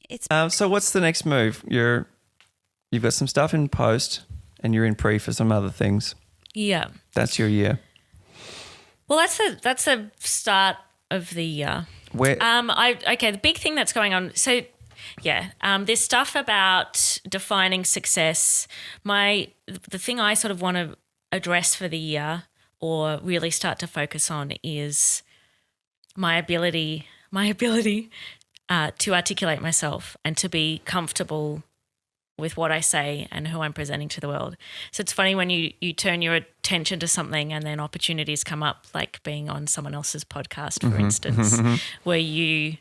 It's so what's the next move? You've got some stuff in post and you're in pre for some other things. Yeah. That's your year. Well, that's the start of the year. Where? The big thing that's going on. So, this stuff about defining success. The thing I sort of want to address for the year, or really start to focus on, is my ability to articulate myself and to be comfortable with what I say and who I'm presenting to the world. So it's funny when you turn your attention to something and then opportunities come up, like being on someone else's podcast, for instance, where you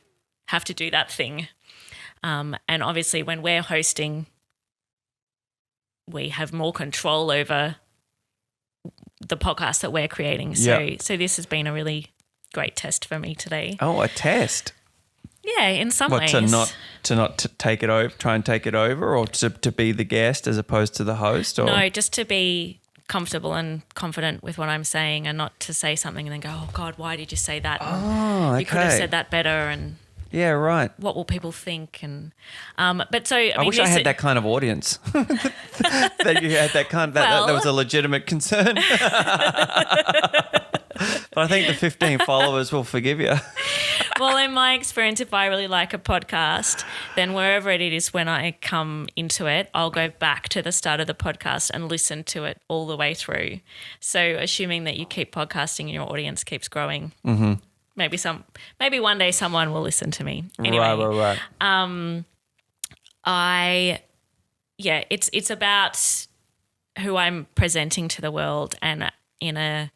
have to do that thing. And obviously when we're hosting, we have more control over the podcast that we're creating. So this has been a really great test for me today. Oh, a test. Yeah, in some ways. To not take it over, try and take it over, or to be the guest as opposed to the host? Or? No, just to be comfortable and confident with what I'm saying, and not to say something and then go, oh God, why did you say that? Oh, okay. You could have said that better, and yeah, right. What will people think? And but so I wish I had that kind of audience. That you had that kind of that was a legitimate concern. But I think the 15 followers will forgive you. Well, in my experience, if I really like a podcast, then wherever it is when I come into it, I'll go back to the start of the podcast and listen to it all the way through. So assuming that you keep podcasting and your audience keeps growing, maybe one day someone will listen to me. Anyway, right. It's about who I'm presenting to the world, and in a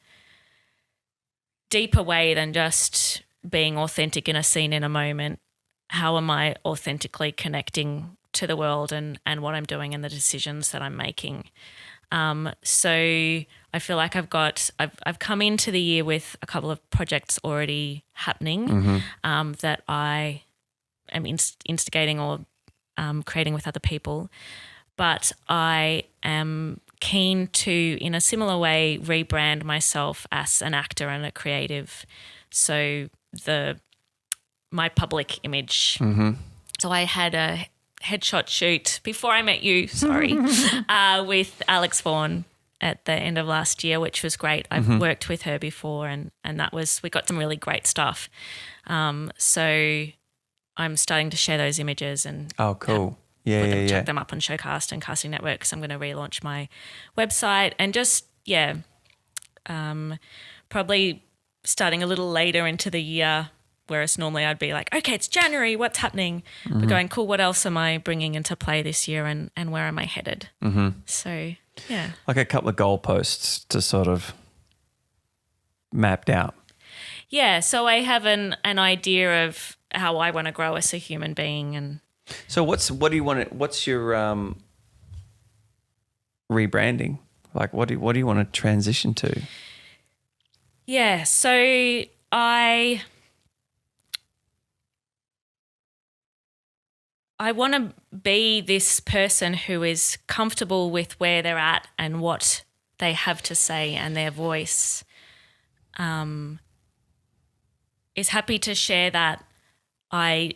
deeper way than just being authentic in a scene, in a moment. How am I authentically connecting to the world and what I'm doing and the decisions that I'm making? So I feel like I've come into the year with a couple of projects already happening that I am instigating or creating with other people. But I am keen to, in a similar way, rebrand myself as an actor and a creative. So my public image. So I had a headshot shoot before I met you, with Alex Vaughan at the end of last year, which was great. I've worked with her before, and we got some really great stuff. So I'm starting to share those images and oh, cool. check them up on Showcast and Casting Network, because I'm going to relaunch my website and just, probably starting a little later into the year, whereas normally I'd be like, okay, it's January, what's happening? But going, cool, what else am I bringing into play this year and where am I headed? So, yeah. Like a couple of goalposts to sort of mapped out. Yeah, so I have an idea of how I want to grow as a human being. And so what's your rebranding? Like what do you want to transition to? Yeah, so I want to be this person who is comfortable with where they're at and what they have to say, and their voice is happy to share that. I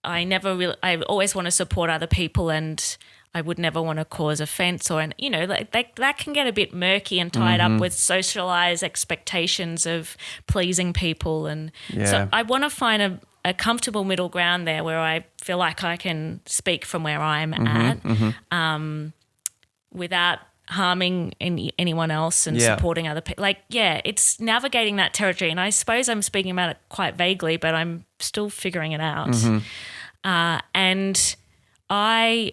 always want to support other people, and I would never want to cause offense that can get a bit murky and tied up with socialized expectations of pleasing people. And so I want to find a comfortable middle ground there where I feel like I can speak from where I'm at without harming anyone else and supporting other people. It's navigating that territory. And I suppose I'm speaking about it quite vaguely, but I'm still figuring it out. And I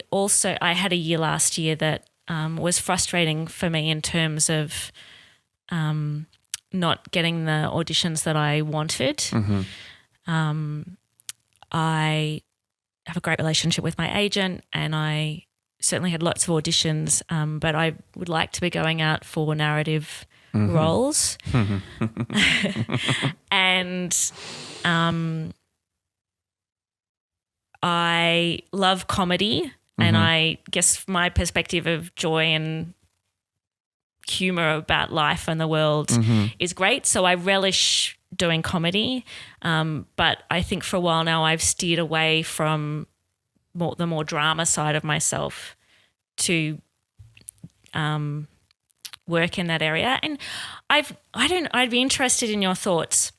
had a year last year that was frustrating for me in terms of not getting the auditions that I wanted. I have a great relationship with my agent, and I certainly had lots of auditions, but I would like to be going out for narrative roles. And I love comedy, and I guess my perspective of joy and humor about life and the world is great. So I relish doing comedy, but I think for a while now I've steered away from the more drama side of myself to work in that area. And I'd be interested in your thoughts.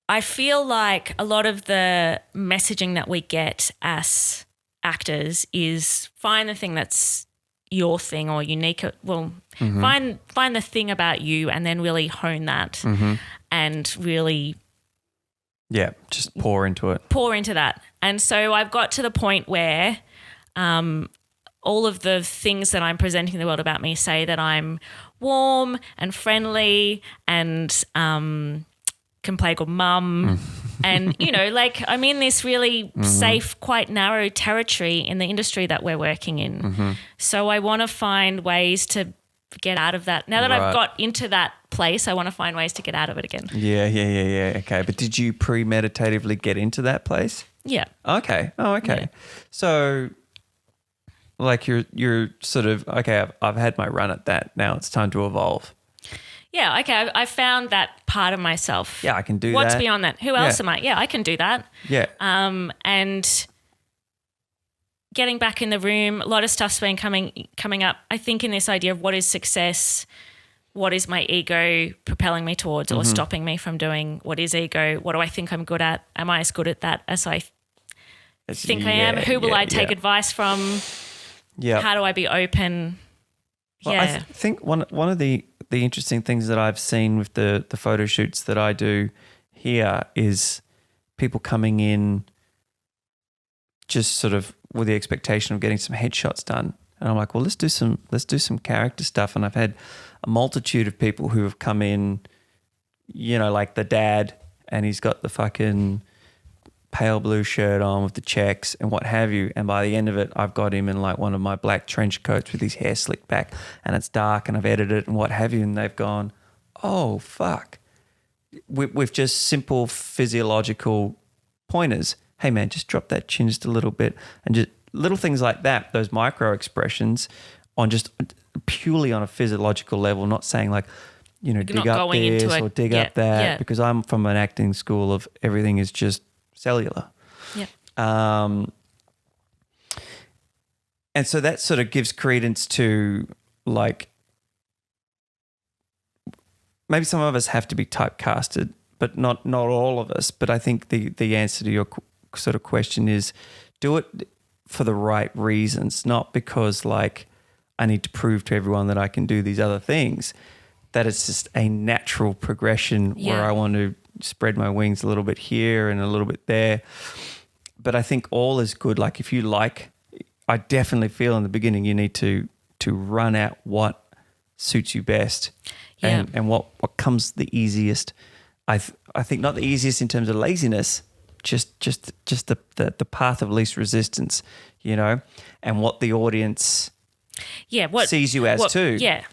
I feel like a lot of the messaging that we get as actors is find the thing that's your thing or unique. Well, find the thing about you and then really hone that and really just pour into it. Pour into that. And so I've got to the point where all of the things that I'm presenting the world about me say that I'm warm and friendly and can play a good mum. And, I'm in this really safe, quite narrow territory in the industry that we're working in. So I want to find ways to get out of that. Now that I've got into that place, I want to find ways to get out of it again. Yeah. Okay. But did you premeditatively get into that place? Yeah. Okay. Oh, okay. Yeah. So like you're sort of, okay, I've had my run at that. Now it's time to evolve. Yeah, okay, I found that part of myself. Yeah, I can do What's that. What's beyond that? Who else am I? Yeah, I can do that. Yeah. And getting back in the room, a lot of stuff's been coming up. I think in this idea of what is success, what is my ego propelling me towards or stopping me from doing, what is ego, what do I think I'm good at? Am I as good at that as I think I am? Who will I take advice from? Yeah. How do I be open? Well, I think one of the interesting things that I've seen with the photo shoots that I do here is people coming in just sort of with the expectation of getting some headshots done. And I'm like, well, let's do some character stuff. And I've had a multitude of people who have come in, like the dad, and he's got the fucking pale blue shirt on with the checks and what have you. And by the end of it, I've got him in like one of my black trench coats with his hair slicked back, and it's dark, and I've edited it and what have you. And they've gone, oh, fuck. With just simple physiological pointers. Hey, man, just drop that chin just a little bit. And just little things like that, those micro expressions on just purely on a physiological level, not saying like, dig up this or dig up that, because I'm from an acting school of everything is just cellular. Yeah. And so that sort of gives credence to like maybe some of us have to be typecasted, but not all of us. But I think the answer to your sort of question is do it for the right reasons, not because like I need to prove to everyone that I can do these other things. That it's just a natural progression where I want to spread my wings a little bit here and a little bit there. But I think all is good. Like if you like, I definitely feel in the beginning you need to run out what suits you best and what comes the easiest. I think not the easiest in terms of laziness, just the path of least resistance, you know, and what the audience sees you as too. Yeah.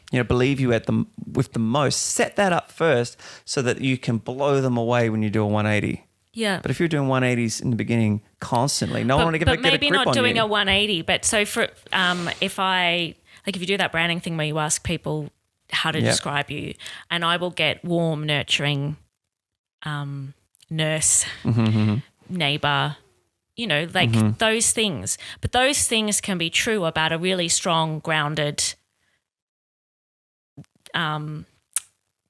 You know, believe you with the most. Set that up first so that you can blow them away when you do a 180. Yeah. But if you're doing 180s in the beginning constantly, no one want to get a grip on you. But maybe not doing a 180. But so for if you do that branding thing where you ask people how to describe you, and I will get warm, nurturing, nurse, neighbor, you know, like those things. But those things can be true about a really strong, grounded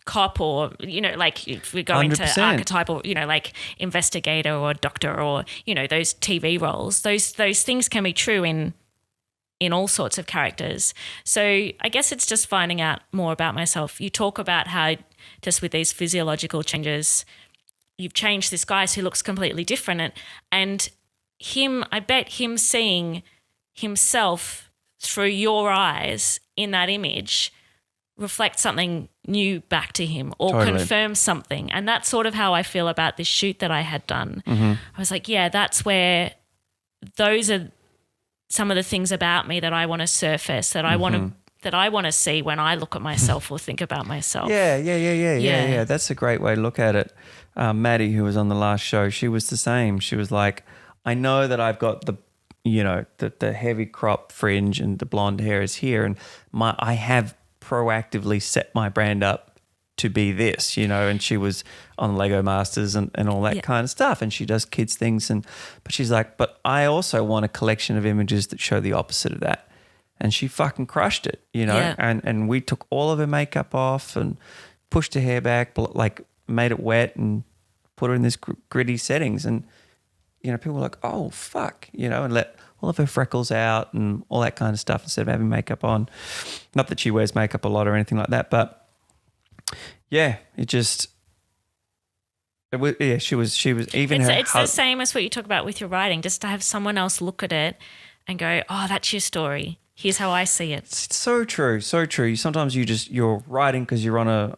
cop, or, you know, like if we're going 100%. to archetypal, you know, like investigator or doctor, or, you know, those TV roles, those things can be true in all sorts of characters. So I guess it's just finding out more about myself. You talk about how just with these physiological changes, you've changed this guy so he looks completely different, and I bet him seeing himself through your eyes in that image reflect something new back to him, or confirm something. And that's sort of how I feel about this shoot that I had done. I was like, yeah, that's where those are some of the things about me that I want to surface, that I want to see when I look at myself or think about myself. Yeah. That's a great way to look at it. Maddie, who was on the last show, she was the same. She was like, I know that I've got the heavy crop fringe and the blonde hair is here, and I have proactively set my brand up to be this, you know, and she was on Lego Masters and all that kind of stuff, and she does kids things, but she's like, but I also want a collection of images that show the opposite of that, and she fucking crushed it, you know, and we took all of her makeup off and pushed her hair back, like made it wet and put her in this gritty settings, and you know, people were like, oh fuck, you know, and let all of her freckles out and all that kind of stuff instead of having makeup on. Not that she wears makeup a lot or anything like that, but yeah, she was even it's the same as what you talk about with your writing, just to have someone else look at it and go, oh, that's your story. Here's how I see it. It's so true, so true. Sometimes you're writing because you're on a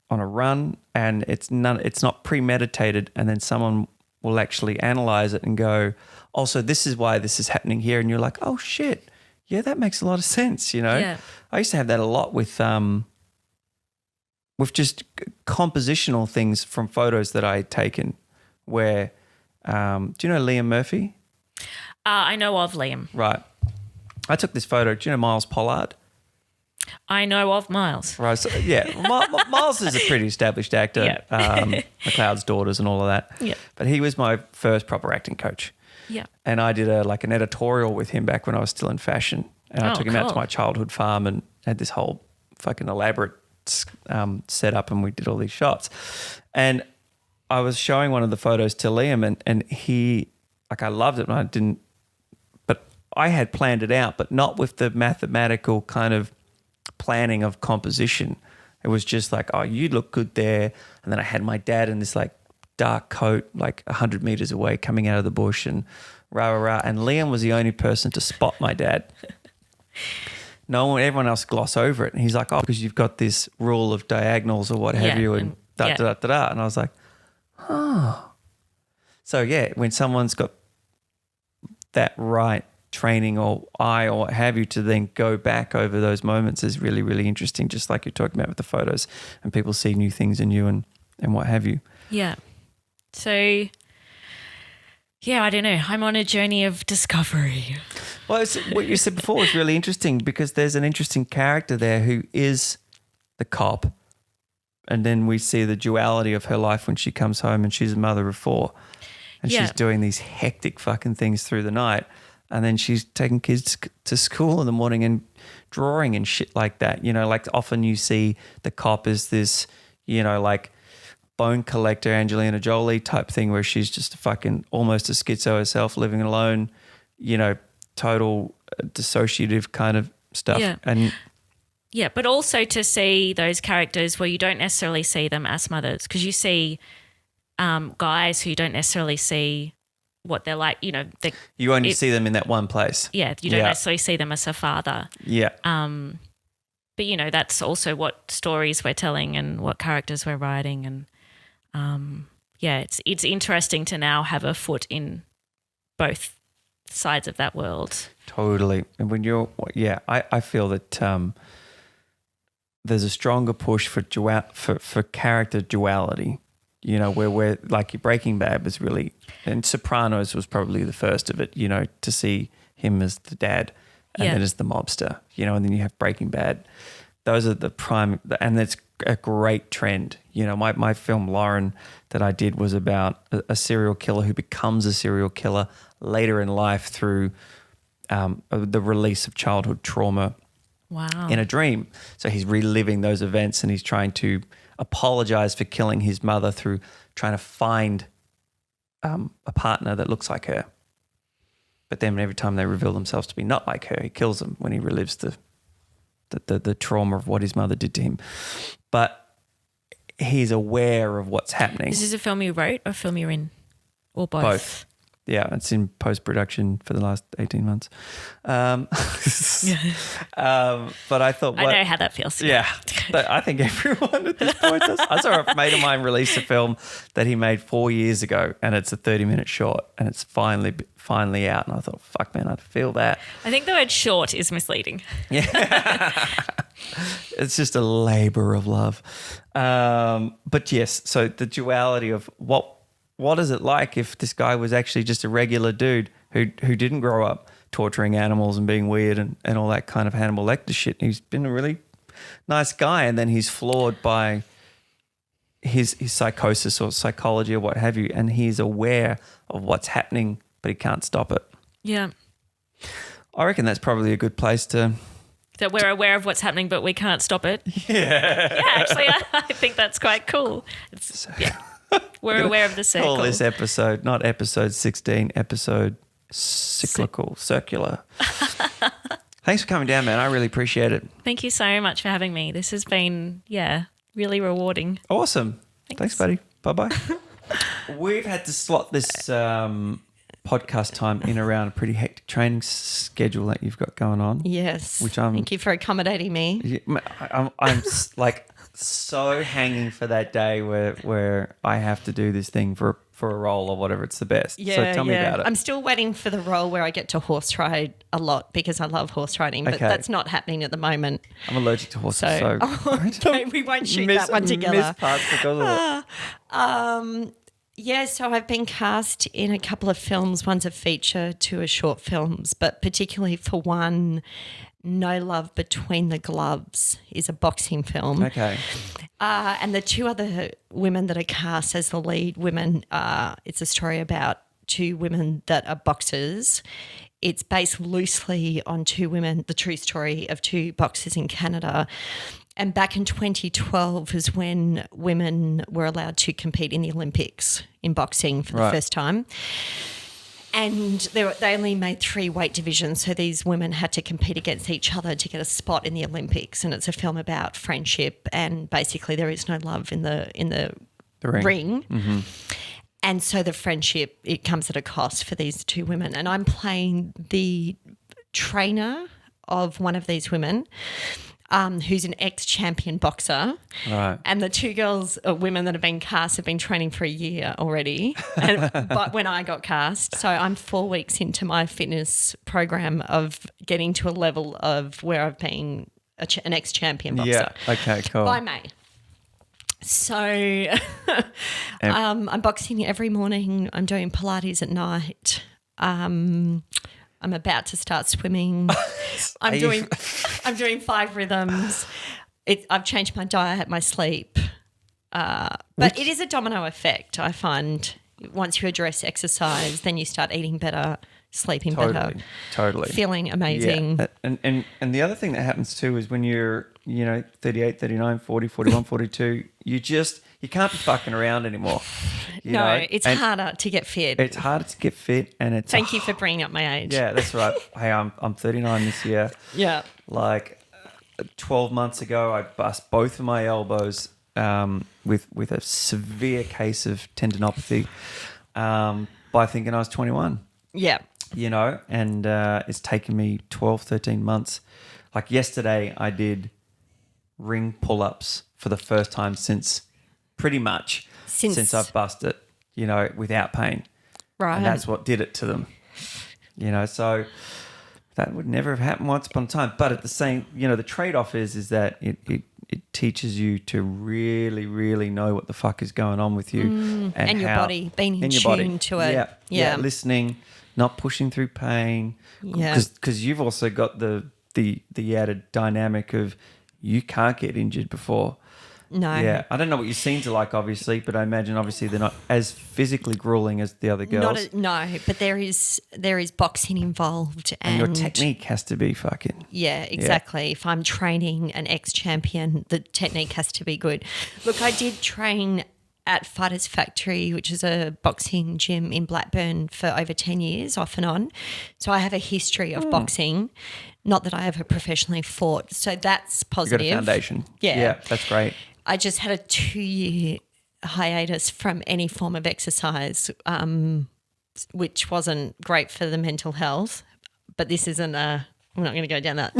run and it's not premeditated, and then someone will actually analyze it and go, oh, so this is why this is happening here, and you're like, oh shit, yeah, that makes a lot of sense, you know. Yeah. I used to have that a lot with just compositional things from photos that I had taken. Where, do you know Liam Murphy? I know of Liam. Right. I took this photo. Do you know Miles Pollard? I know of Miles. Right. So, yeah, Miles is a pretty established actor. McLeod's Daughters and all of that. Yeah. But he was my first proper acting coach. Yeah. And I did an editorial with him back when I was still in fashion. And I took him out to my childhood farm and had this whole fucking elaborate setup, and we did all these shots. And I was showing one of the photos to Liam, and he, like, I loved it, and but I had planned it out, but not with the mathematical kind of planning of composition. It was just like, oh, you look good there. And then I had my dad in this like dark coat, like 100 meters away, coming out of the bush, and rah, rah, rah. And Liam was the only person to spot my dad. Everyone else gloss over it. And he's like, oh, because you've got this rule of diagonals or what have you, and da, da, da, da, da. And I was like, oh. So yeah, when someone's got that right training or eye or what have you to then go back over those moments is really, really interesting, just like you're talking about with the photos, and people see new things in you and what have you. Yeah. So, yeah, I don't know. I'm on a journey of discovery. Well, what you said before was really interesting, because there's an interesting character there who is the cop, and then we see the duality of her life when she comes home and she's a mother of 4, and she's doing these hectic fucking things through the night, and then she's taking kids to school in the morning and drawing and shit like that. You know, like often you see the cop as this, you know, like bone collector Angelina Jolie type thing, where she's just a fucking almost a schizo herself, living alone, total dissociative kind of stuff. Yeah. And yeah, but also to see those characters where you don't necessarily see them as mothers, because you see guys who you don't necessarily see what they're like, you only see them in that one place. Yeah, you don't necessarily see them as a father. Yeah. But that's also what stories we're telling and what characters we're writing, and it's interesting to now have a foot in both sides of that world. Totally. And when I feel that there's a stronger push for character duality. Where like Breaking Bad was really, and Sopranos was probably the first of it. To see him as the dad and then as the mobster. And then you have Breaking Bad. Those are the prime, and that's a great trend. My film Lauren that I did was about a serial killer who becomes a serial killer later in life through the release of childhood trauma. Wow. In a dream. So he's reliving those events, and he's trying to apologize for killing his mother through trying to find a partner that looks like her. But then every time they reveal themselves to be not like her, he kills them when he relives the trauma of what his mother did to him. But he's aware of what's happening. Is this a film you wrote or a film you're in? Or both? Both. Yeah, it's in post-production for the last 18 months. But I thought... I know how that feels. Yeah. But I think everyone at this point does. I saw a mate of mine release a film that he made 4 years ago, and it's a 30-minute short, and it's finally out. And I thought, fuck, man, I'd feel that. I think the word short is misleading. Yeah. It's just a labor of love. But yes, so the duality of what is it like if this guy was actually just a regular dude who didn't grow up torturing animals and being weird and all that kind of Hannibal Lecter shit. He's been a really nice guy, and then he's flawed by his psychosis or psychology or what have you, and he's aware of what's happening, but he can't stop it. Yeah. I reckon that's probably a good place to... That we're aware of what's happening, but we can't stop it. Yeah. Yeah, actually, I think that's quite cool. We're aware of the circle. Call this episode, not episode 16, episode circular. Thanks for coming down, man. I really appreciate it. Thank you so much for having me. This has been, really rewarding. Awesome. Thanks buddy. Bye-bye. We've had to slot this podcast time in around a pretty hectic training schedule that you've got going on. Yes. Which thank you for accommodating me. I'm like so hanging for that day where I have to do this thing for a role or whatever. It's the best. Yeah, so tell me about it. I'm still waiting for the role where I get to horse ride a lot because I love horse riding, but that's not happening at the moment. I'm allergic to horses, so okay, we won't shoot that one together. Miss parts because of it. Yeah, so I've been cast in a couple of films. One's a feature, two are short films, but particularly for one, No Love Between the Gloves is a boxing film. Okay. And the two other women that are cast as the lead women, it's a story about two women that are boxers. It's based loosely on two women, the true story of two boxers in Canada. And back in 2012 is when women were allowed to compete in the Olympics in boxing for the first time. And they only made 3 weight divisions, so these women had to compete against each other to get a spot in the Olympics. And it's a film about friendship, and basically there is no love in the ring. Mm-hmm. And so the friendship, it comes at a cost for these two women. And I'm playing the trainer of one of these women, who's an ex-champion boxer. Right. And the two women that have been cast have been training for a year already, but when I got cast. So I'm 4 weeks into my fitness program of getting to a level of where I've been an ex-champion boxer. Yeah, okay, cool. By May. So I'm boxing every morning. I'm doing Pilates at night. I'm about to start swimming. I'm doing 5 rhythms. I've changed my diet, my sleep. But it is a domino effect, I find. Once you address exercise, then you start eating better, sleeping better. Totally. Feeling amazing. Yeah. And the other thing that happens too is when you're 38, 39, 40, 41, 42, you can't be fucking around anymore. No, it's harder to get fit. It's harder to get fit, and it's Thank you for bringing up my age. Yeah, that's right. Hey, I'm 39 this year. Yeah. Like 12 months ago, I bust both of my elbows with a severe case of tendinopathy by thinking I was 21. Yeah. And it's taken me 12, 13 months. Like yesterday, I did ring pull-ups for the first time since I've busted, without pain. Right. And that's what did it to them. So that would never have happened once upon a time. But at the same, the trade-off is that it teaches you to really, really know what the fuck is going on with you. And your body, being in tune to it. Yeah. Listening, not pushing through pain. Yeah. Because you've also got the added dynamic of you can't get injured before. No. Yeah. I don't know what your scenes are like, obviously, but I imagine obviously they're not as physically grueling as the other girls. No, but there is boxing involved. And your technique has to be fucking... Yeah, exactly. Yeah. If I'm training an ex-champion, the technique has to be good. Look, I did train at Fighters Factory, which is a boxing gym in Blackburn, for over 10 years, off and on. So I have a history of boxing. Not that I ever professionally fought. So that's positive. You got a foundation. Yeah, that's great. I just had a 2-year hiatus from any form of exercise, which wasn't great for the mental health. But this isn't we're not going to go down that.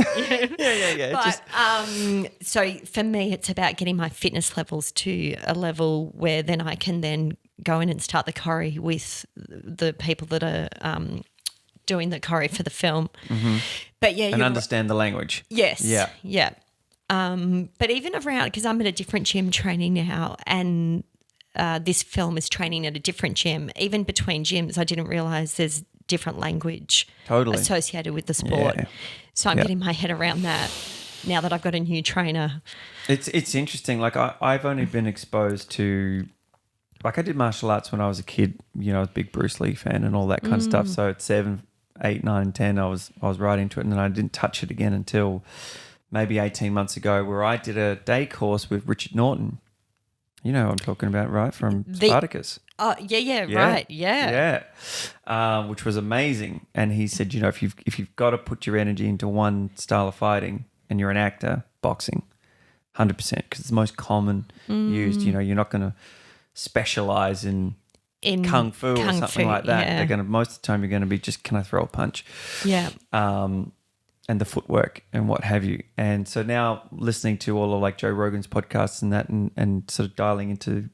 Yeah. But, so for me, it's about getting my fitness levels to a level where then I can then go in and start the choreo with the people that are doing the choreo for the film. Mm-hmm. But yeah, and understand the language. Yes. Yeah. But even around, because I'm at a different gym training now, and this film is training at a different gym. Even between gyms, I didn't realise there's different language associated with the sport. Yeah. So I'm getting my head around that now that I've got a new trainer. It's interesting. Like I've only been exposed to, like I did martial arts when I was a kid. I was a big Bruce Lee fan and all that kind of stuff. So at 7, 8, 9, 10, I was right into it, and then I didn't touch it again until maybe 18 months ago, where I did a day course with Richard Norton. You know what I'm talking about, right? From Spartacus. Oh, yeah, right, yeah. Which was amazing. And he said, if you've got to put your energy into one style of fighting and you're an actor, boxing, 100%, because it's the most common used. You're not going to specialize in kung fu or something like that. Yeah. They're going to, most of the time you're going to be just, can I throw a punch? Yeah. And the footwork and what have you. And so now listening to all of like Joe Rogan's podcasts and that, and sort of dialing into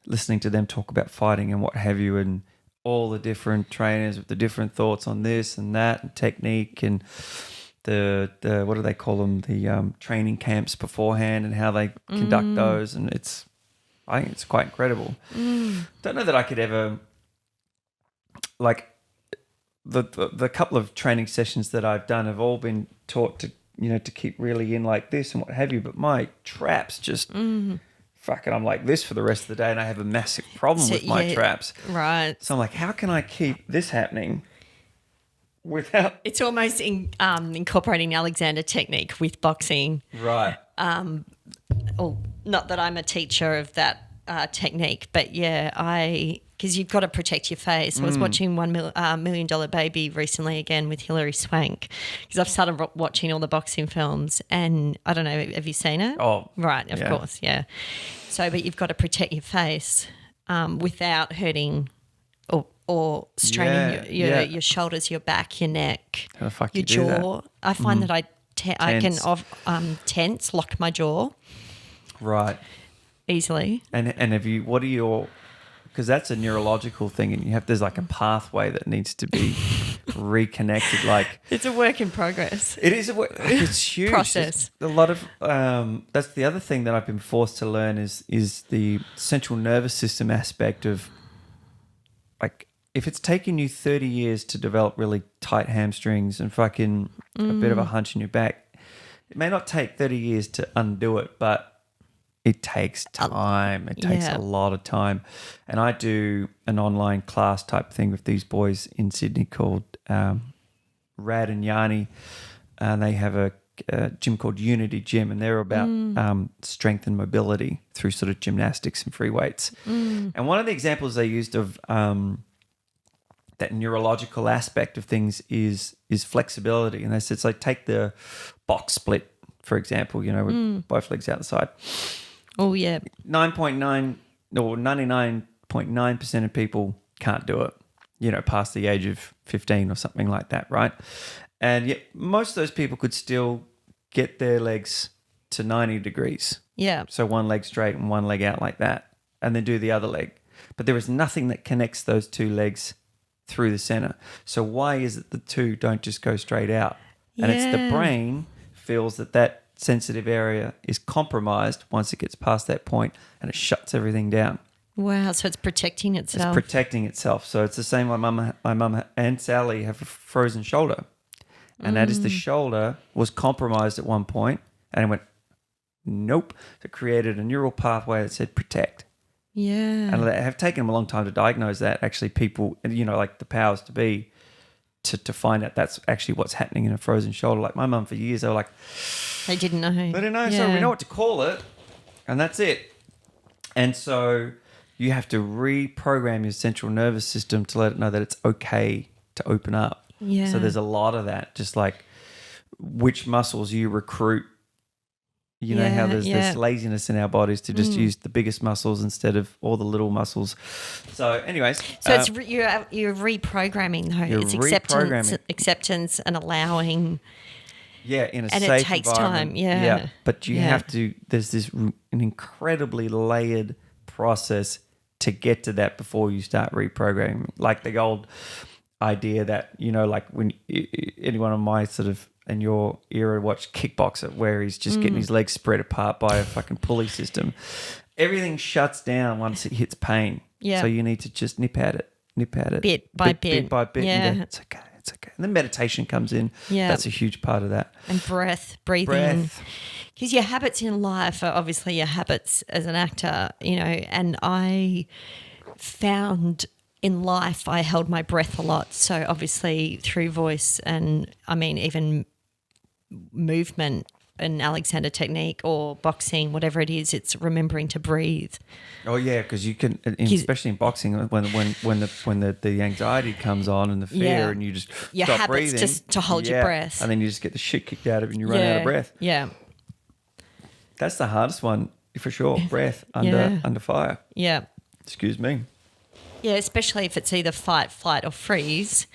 listening to them talk about fighting and what have you, and all the different trainers with the different thoughts on this and that and technique, and the what do they call them? The training camps beforehand and how they conduct those. And I think it's quite incredible. Don't know that I could ever, like, the couple of training sessions that I've done have all been taught to, to keep really in like this and what have you. But my traps just fucking, I'm like this for the rest of the day, and I have a massive problem with my traps. Right. So I'm like, how can I keep this happening without? It's almost incorporating Alexander technique with boxing. Right. Not that I'm a teacher of that technique, but because you've got to protect your face. I was watching $1 Million Baby recently again with Hilary Swank, because I've started watching all the boxing films, and I don't know, have you seen it? Oh, right, of course, yeah. So, but you've got to protect your face without hurting or straining your shoulders, your back, your neck, how the fuck your you do jaw. that? I find that I can tense, lock my jaw. Right. Easily. And because that's a neurological thing, and there's like a pathway that needs to be reconnected. Like, it's a work in progress. It is it's huge process. It's a lot of that's the other thing that I've been forced to learn is the central nervous system aspect of, like, if it's taking you 30 years to develop really tight hamstrings and fucking a bit of a hunch in your back, it may not take 30 years to undo it, but it takes time. It takes a lot of time. And I do an online class type thing with these boys in Sydney called Rad and Yanni. And they have a gym called Unity Gym, and they're about strength and mobility through sort of gymnastics and free weights. And one of the examples they used of that neurological aspect of things is flexibility. And they said, so take the box split, for example, with both legs out the side. Oh, yeah. 9.9 or 99.9% of people can't do it, past the age of 15 or something like that, right? And yet most of those people could still get their legs to 90 degrees. Yeah. So one leg straight and one leg out like that, and then do the other leg. But there is nothing that connects those two legs through the center. So why is it the two don't just go straight out? And it's the brain feels that sensitive area is compromised once it gets past that point, and it shuts everything down. Wow, so it's protecting itself. It's protecting itself. So it's the same. My mum and Sally have a frozen shoulder, and that is the shoulder was compromised at one point, and it went, nope. So it created a neural pathway that said protect. Yeah. And it have taken them a long time to diagnose that. Actually, people, like the powers to be, to find out that's actually what's happening in a frozen shoulder. Like my mum for years, they were like, they didn't know. They didn't know, so we know what to call it, and that's it. And so you have to reprogram your central nervous system to let it know that it's okay to open up. Yeah. So there's a lot of that, just like which muscles you recruit. You know how there's this laziness in our bodies to just use the biggest muscles instead of all the little muscles. So anyways. So it's you're reprogramming though. You're it's reprogramming. acceptance and allowing. Yeah, in a and safe it takes environment. time. Yeah. But you have to, there's an incredibly layered process to get to that before you start reprogramming. Like the old idea that, like when anyone on my sort of, in your era, watched Kickboxer, where he's just getting his legs spread apart by a fucking pulley system. Everything shuts down once it hits pain. Yeah. So you need to just nip at it. Bit by bit. Bit by bit. Yeah. And go, it's okay. And then meditation comes in. Yeah. That's a huge part of that. And breathing. Because your habits in life are obviously your habits as an actor, and I found in life I held my breath a lot. So obviously through voice and even movement and Alexander technique or boxing, whatever it is, it's remembering to breathe. Oh yeah, because you can, especially in boxing, when the anxiety comes on and the fear, and you just your stop habits breathing, just to hold your breath, and then you just get the shit kicked out of you and you run out of breath. Yeah, that's the hardest one for sure. Breath under fire. Yeah. Excuse me. Yeah, especially if it's either fight, flight, or freeze.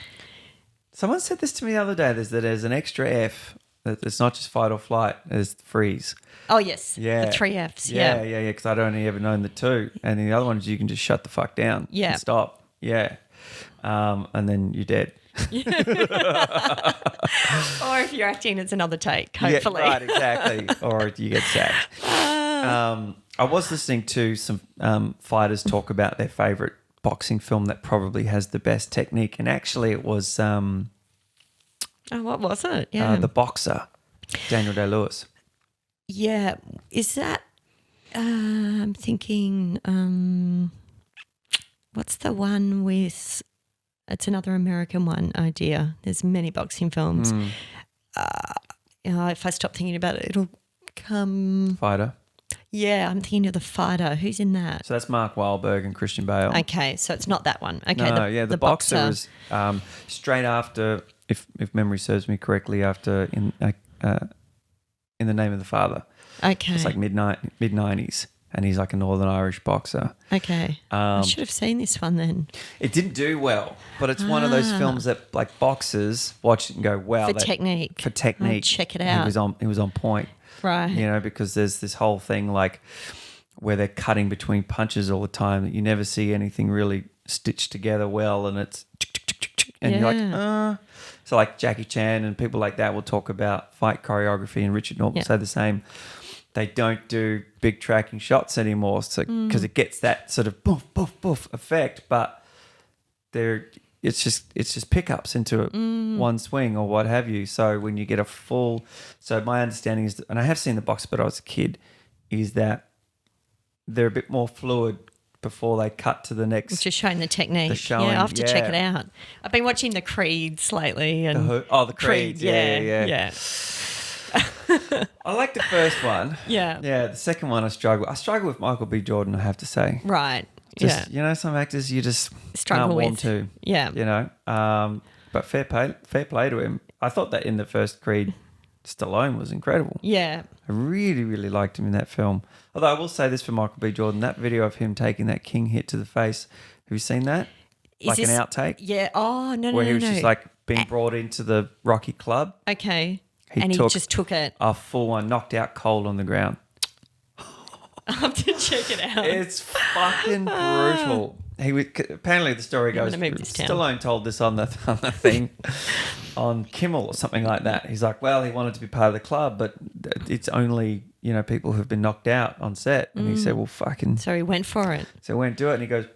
Someone said this to me the other day. There's an extra F. It's not just fight or flight. There's freeze. Oh, yes. Yeah. The 3 Fs. Yeah, because I'd only ever known the 2. And the other one is you can just shut the fuck down. Yeah. And stop. Yeah. And then you're dead. Or if you're acting, it's another take, hopefully. Yeah, right, exactly. Or you get sacked. I was listening to some fighters talk about their favourite boxing film that probably has the best technique. And actually it was... what was it? Yeah. The Boxer, Daniel Day-Lewis. Yeah. Is that... I'm thinking... what's the one with... It's another American one, idea. There's many boxing films. If I stop thinking about it, it'll come... Fighter. Yeah, I'm thinking of The Fighter. Who's in that? So that's Mark Wahlberg and Christian Bale. Okay, so it's not that one. Okay, No, the Boxer was straight after, if memory serves me correctly, after In the Name of the Father. Okay. It's like mid-90s, and he's like a Northern Irish boxer. Okay. I should have seen this one then. It didn't do well, but it's one of those films that like boxers watch it and go, wow. For technique. I'll check it out. He was on point. Right. Because there's this whole thing like where they're cutting between punches all the time that you never see anything really stitched together well, and it's and you're like, So like Jackie Chan and people like that will talk about fight choreography, and Richard Norton will say the same. They don't do big tracking shots anymore, so because it gets that sort of boof boof boof effect, but it's just pickups into one swing or what have you. So when you get a full, so my understanding is, and I have seen The Boxer, but I was a kid, is that they're a bit more fluid before they cut to the next. Just showing the technique. The showing, I have to check it out. I've been watching the Creeds lately. And the Creeds, yeah. I like the first one. Yeah. Yeah, the second one I struggle with Michael B. Jordan, I have to say. Right. Just, you know, some actors you just Struggle can't warm with. to. Yeah. You know, but fair play to him. I thought that in the first Creed, Stallone was incredible. Yeah. I really, really liked him in that film. Although I will say this for Michael B. Jordan, that video of him taking that king hit to the face, have you seen that? Is An this- outtake? Yeah. Oh, no, Where no, he was no. just like being brought into the Rocky Club. Okay. He And he took just took it. a full one, knocked out cold on the ground. I'll have to check it out. It's fucking brutal. Apparently the story goes, gonna move this town. Stallone told this on the thing on Kimmel or something like that. He's like, well, he wanted to be part of the club, but it's only, you know, people who've been knocked out on set. And he said, well, fucking. So he went for it. So he went to do it and he goes,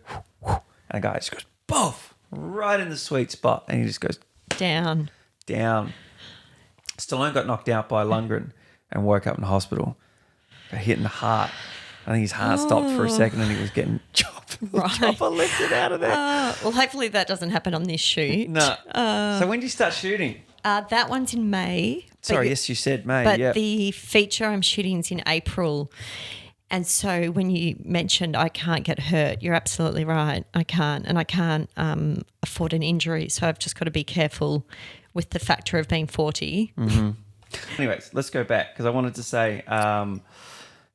and the guy just goes, boof, right in the sweet spot. And he just goes Down. down. Stallone got knocked out by Lundgren and woke up in the hospital. Got hit in the heart. I think his heart stopped for a second and he was getting chopped. Right. Chopper lifted out of there. Well, hopefully that doesn't happen on this shoot. No. So when do you start shooting? That one's in May. Sorry, yes, you said May. But yeah. the feature I'm shooting is in April. And so when you mentioned I can't get hurt, you're absolutely right. I can't. And I can't afford an injury. So I've just got to be careful with the factor of being 40. Mm-hmm. Anyways, let's go back because I wanted to say...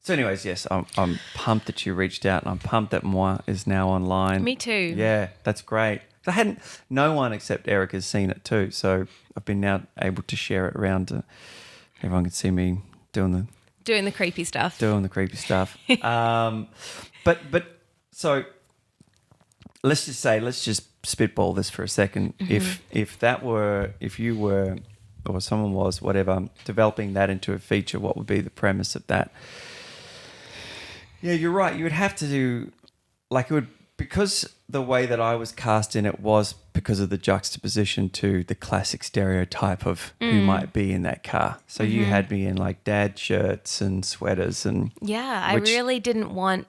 So anyways, yes, I'm pumped that you reached out and I'm pumped that Moi is now online. Me too. Yeah, that's great. No one except Eric has seen it too. So I've been now able to share it around to everyone can see me doing the creepy stuff. But so let's just spitball this for a second. Mm-hmm. If you were or someone was, whatever, developing that into a feature, what would be the premise of that? Yeah, you're right. You would have to do, like, it would, because the way that I was cast in it was because of the juxtaposition to the classic stereotype of who might be in that car. So you had me in, like, dad shirts and sweaters and... Yeah, I really didn't want,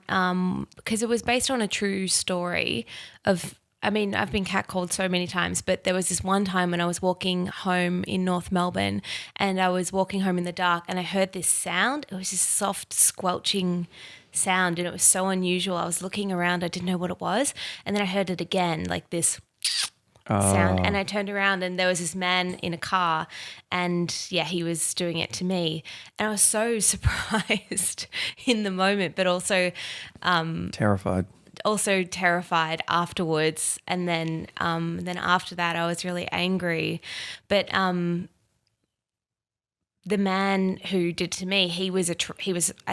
because it was based on a true story of, I mean, I've been catcalled so many times, but there was this one time when I was walking home in North Melbourne and I was walking home in the dark and I heard this sound. It was this soft squelching sound and it was so unusual. I was looking around, I didn't know what it was. And then I heard it again, like this sound. And I turned around and there was this man in a car and yeah, he was doing it to me. And I was so surprised in the moment, but also... terrified. Also terrified afterwards, and then after that I was really angry. But the man who did to me, I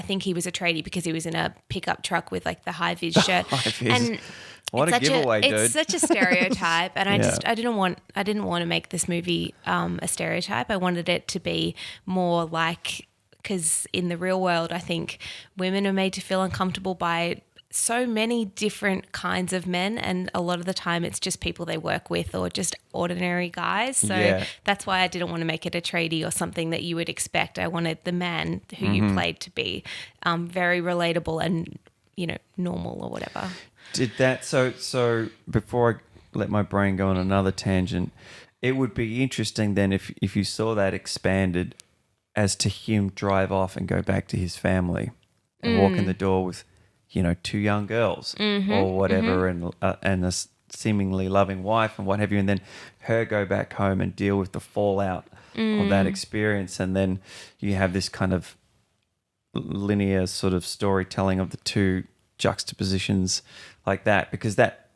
think he was a tradie because he was in a pickup truck with like the high vis shirt. And what a giveaway, dude! It's such a stereotype, and Yeah. I didn't want to make this movie a stereotype. I wanted it to be more like, because in the real world, I think women are made to feel uncomfortable by so many different kinds of men, and a lot of the time it's just people they work with or just ordinary guys. So Yeah. that's why I didn't want to make it a tradie or something that you would expect. I wanted the man who you played to be very relatable and, you know, normal or whatever. Did that so before I let my brain go on another tangent, it would be interesting then if you saw that expanded as to him drive off and go back to his family and walk in the door with, you know, two young girls or whatever and a seemingly loving wife and what have you, and then her go back home and deal with the fallout of that experience, and then you have this kind of linear sort of storytelling of the two juxtapositions like that, because that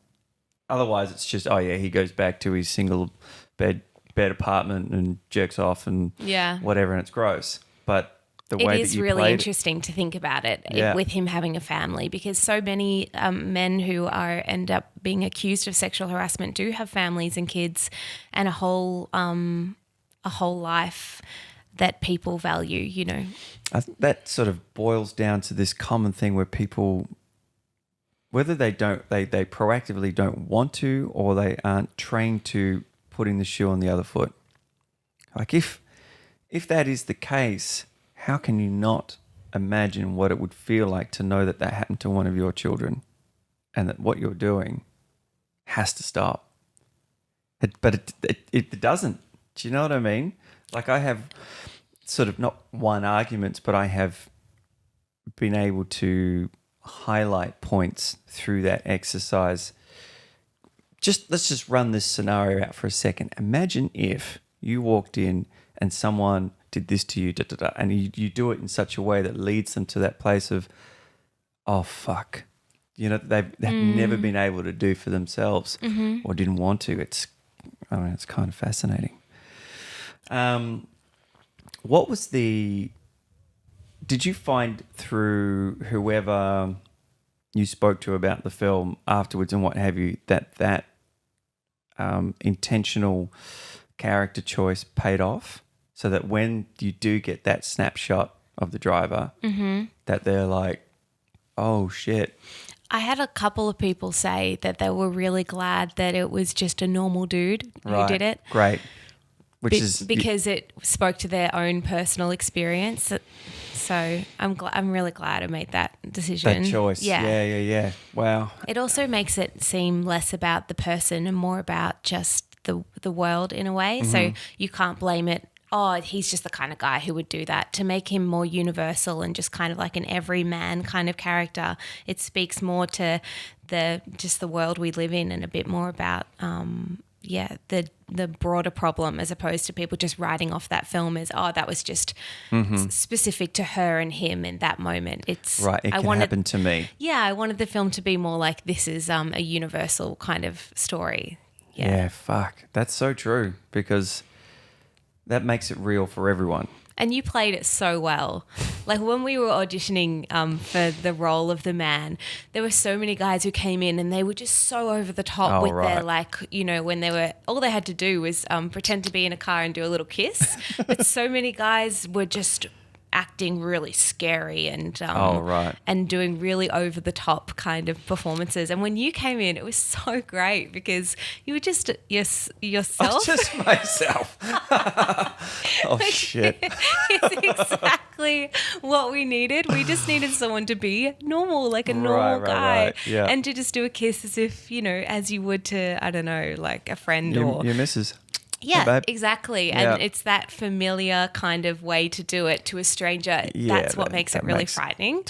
otherwise it's just, oh yeah, he goes back to his single bed apartment and jerks off and whatever, and it's gross. But the way it that is you really played interesting to think about it Yeah. with him having a family, because so many men who end up being accused of sexual harassment do have families and kids and a whole life that people value, you know. I think that sort of boils down to this common thing where people, whether they proactively don't want to or they aren't trained to putting the shoe on the other foot. Like if that is the case, how can you not imagine what it would feel like to know that happened to one of your children and that what you're doing has to stop? But it doesn't. Do you know what I mean? Like I have sort of not won arguments, but I have been able to highlight points through that exercise. Let's just run this scenario out for a second. Imagine if you walked in and someone did this to you, and you do it in such a way that leads them to that place of, oh, fuck. You know, they've never been able to do for themselves or didn't want to. It's kind of fascinating. What was did you find through whoever you spoke to about the film afterwards and what have you, that intentional character choice paid off, so that when you do get that snapshot of the driver, that they're like, oh, shit. I had a couple of people say that they were really glad that it was just a normal dude who did it. Great. Which is because it spoke to their own personal experience. So I'm really glad I made that decision. That choice. Yeah. Wow. It also makes it seem less about the person and more about just the world in a way. So you can't blame it. Oh, he's just the kind of guy who would do that. To make him more universal and just kind of like an everyman kind of character, it speaks more to the world we live in and a bit more about the broader problem, as opposed to people just writing off that film as, oh, that was just specific to her and him in that moment. It's right. It can happen to me. Yeah, I wanted the film to be more like this is a universal kind of story. Yeah, fuck. That's so true, because that makes it real for everyone. And you played it so well. Like when we were auditioning for the role of the man, there were so many guys who came in and they were just so over the top their, like, you know, when all they had to do was pretend to be in a car and do a little kiss. But so many guys were just acting really scary and and doing really over the top kind of performances. And when you came in, it was so great because you were just yourself. Just myself. Oh, shit. It's exactly what we needed. We just needed someone to be normal, like a normal guy. Right. Yeah. And to just do a kiss as if, you know, as you would to, I don't know, like a friend or your missus. Yeah, exactly. And it's that familiar kind of way to do it to a stranger. That's what makes it really frightening.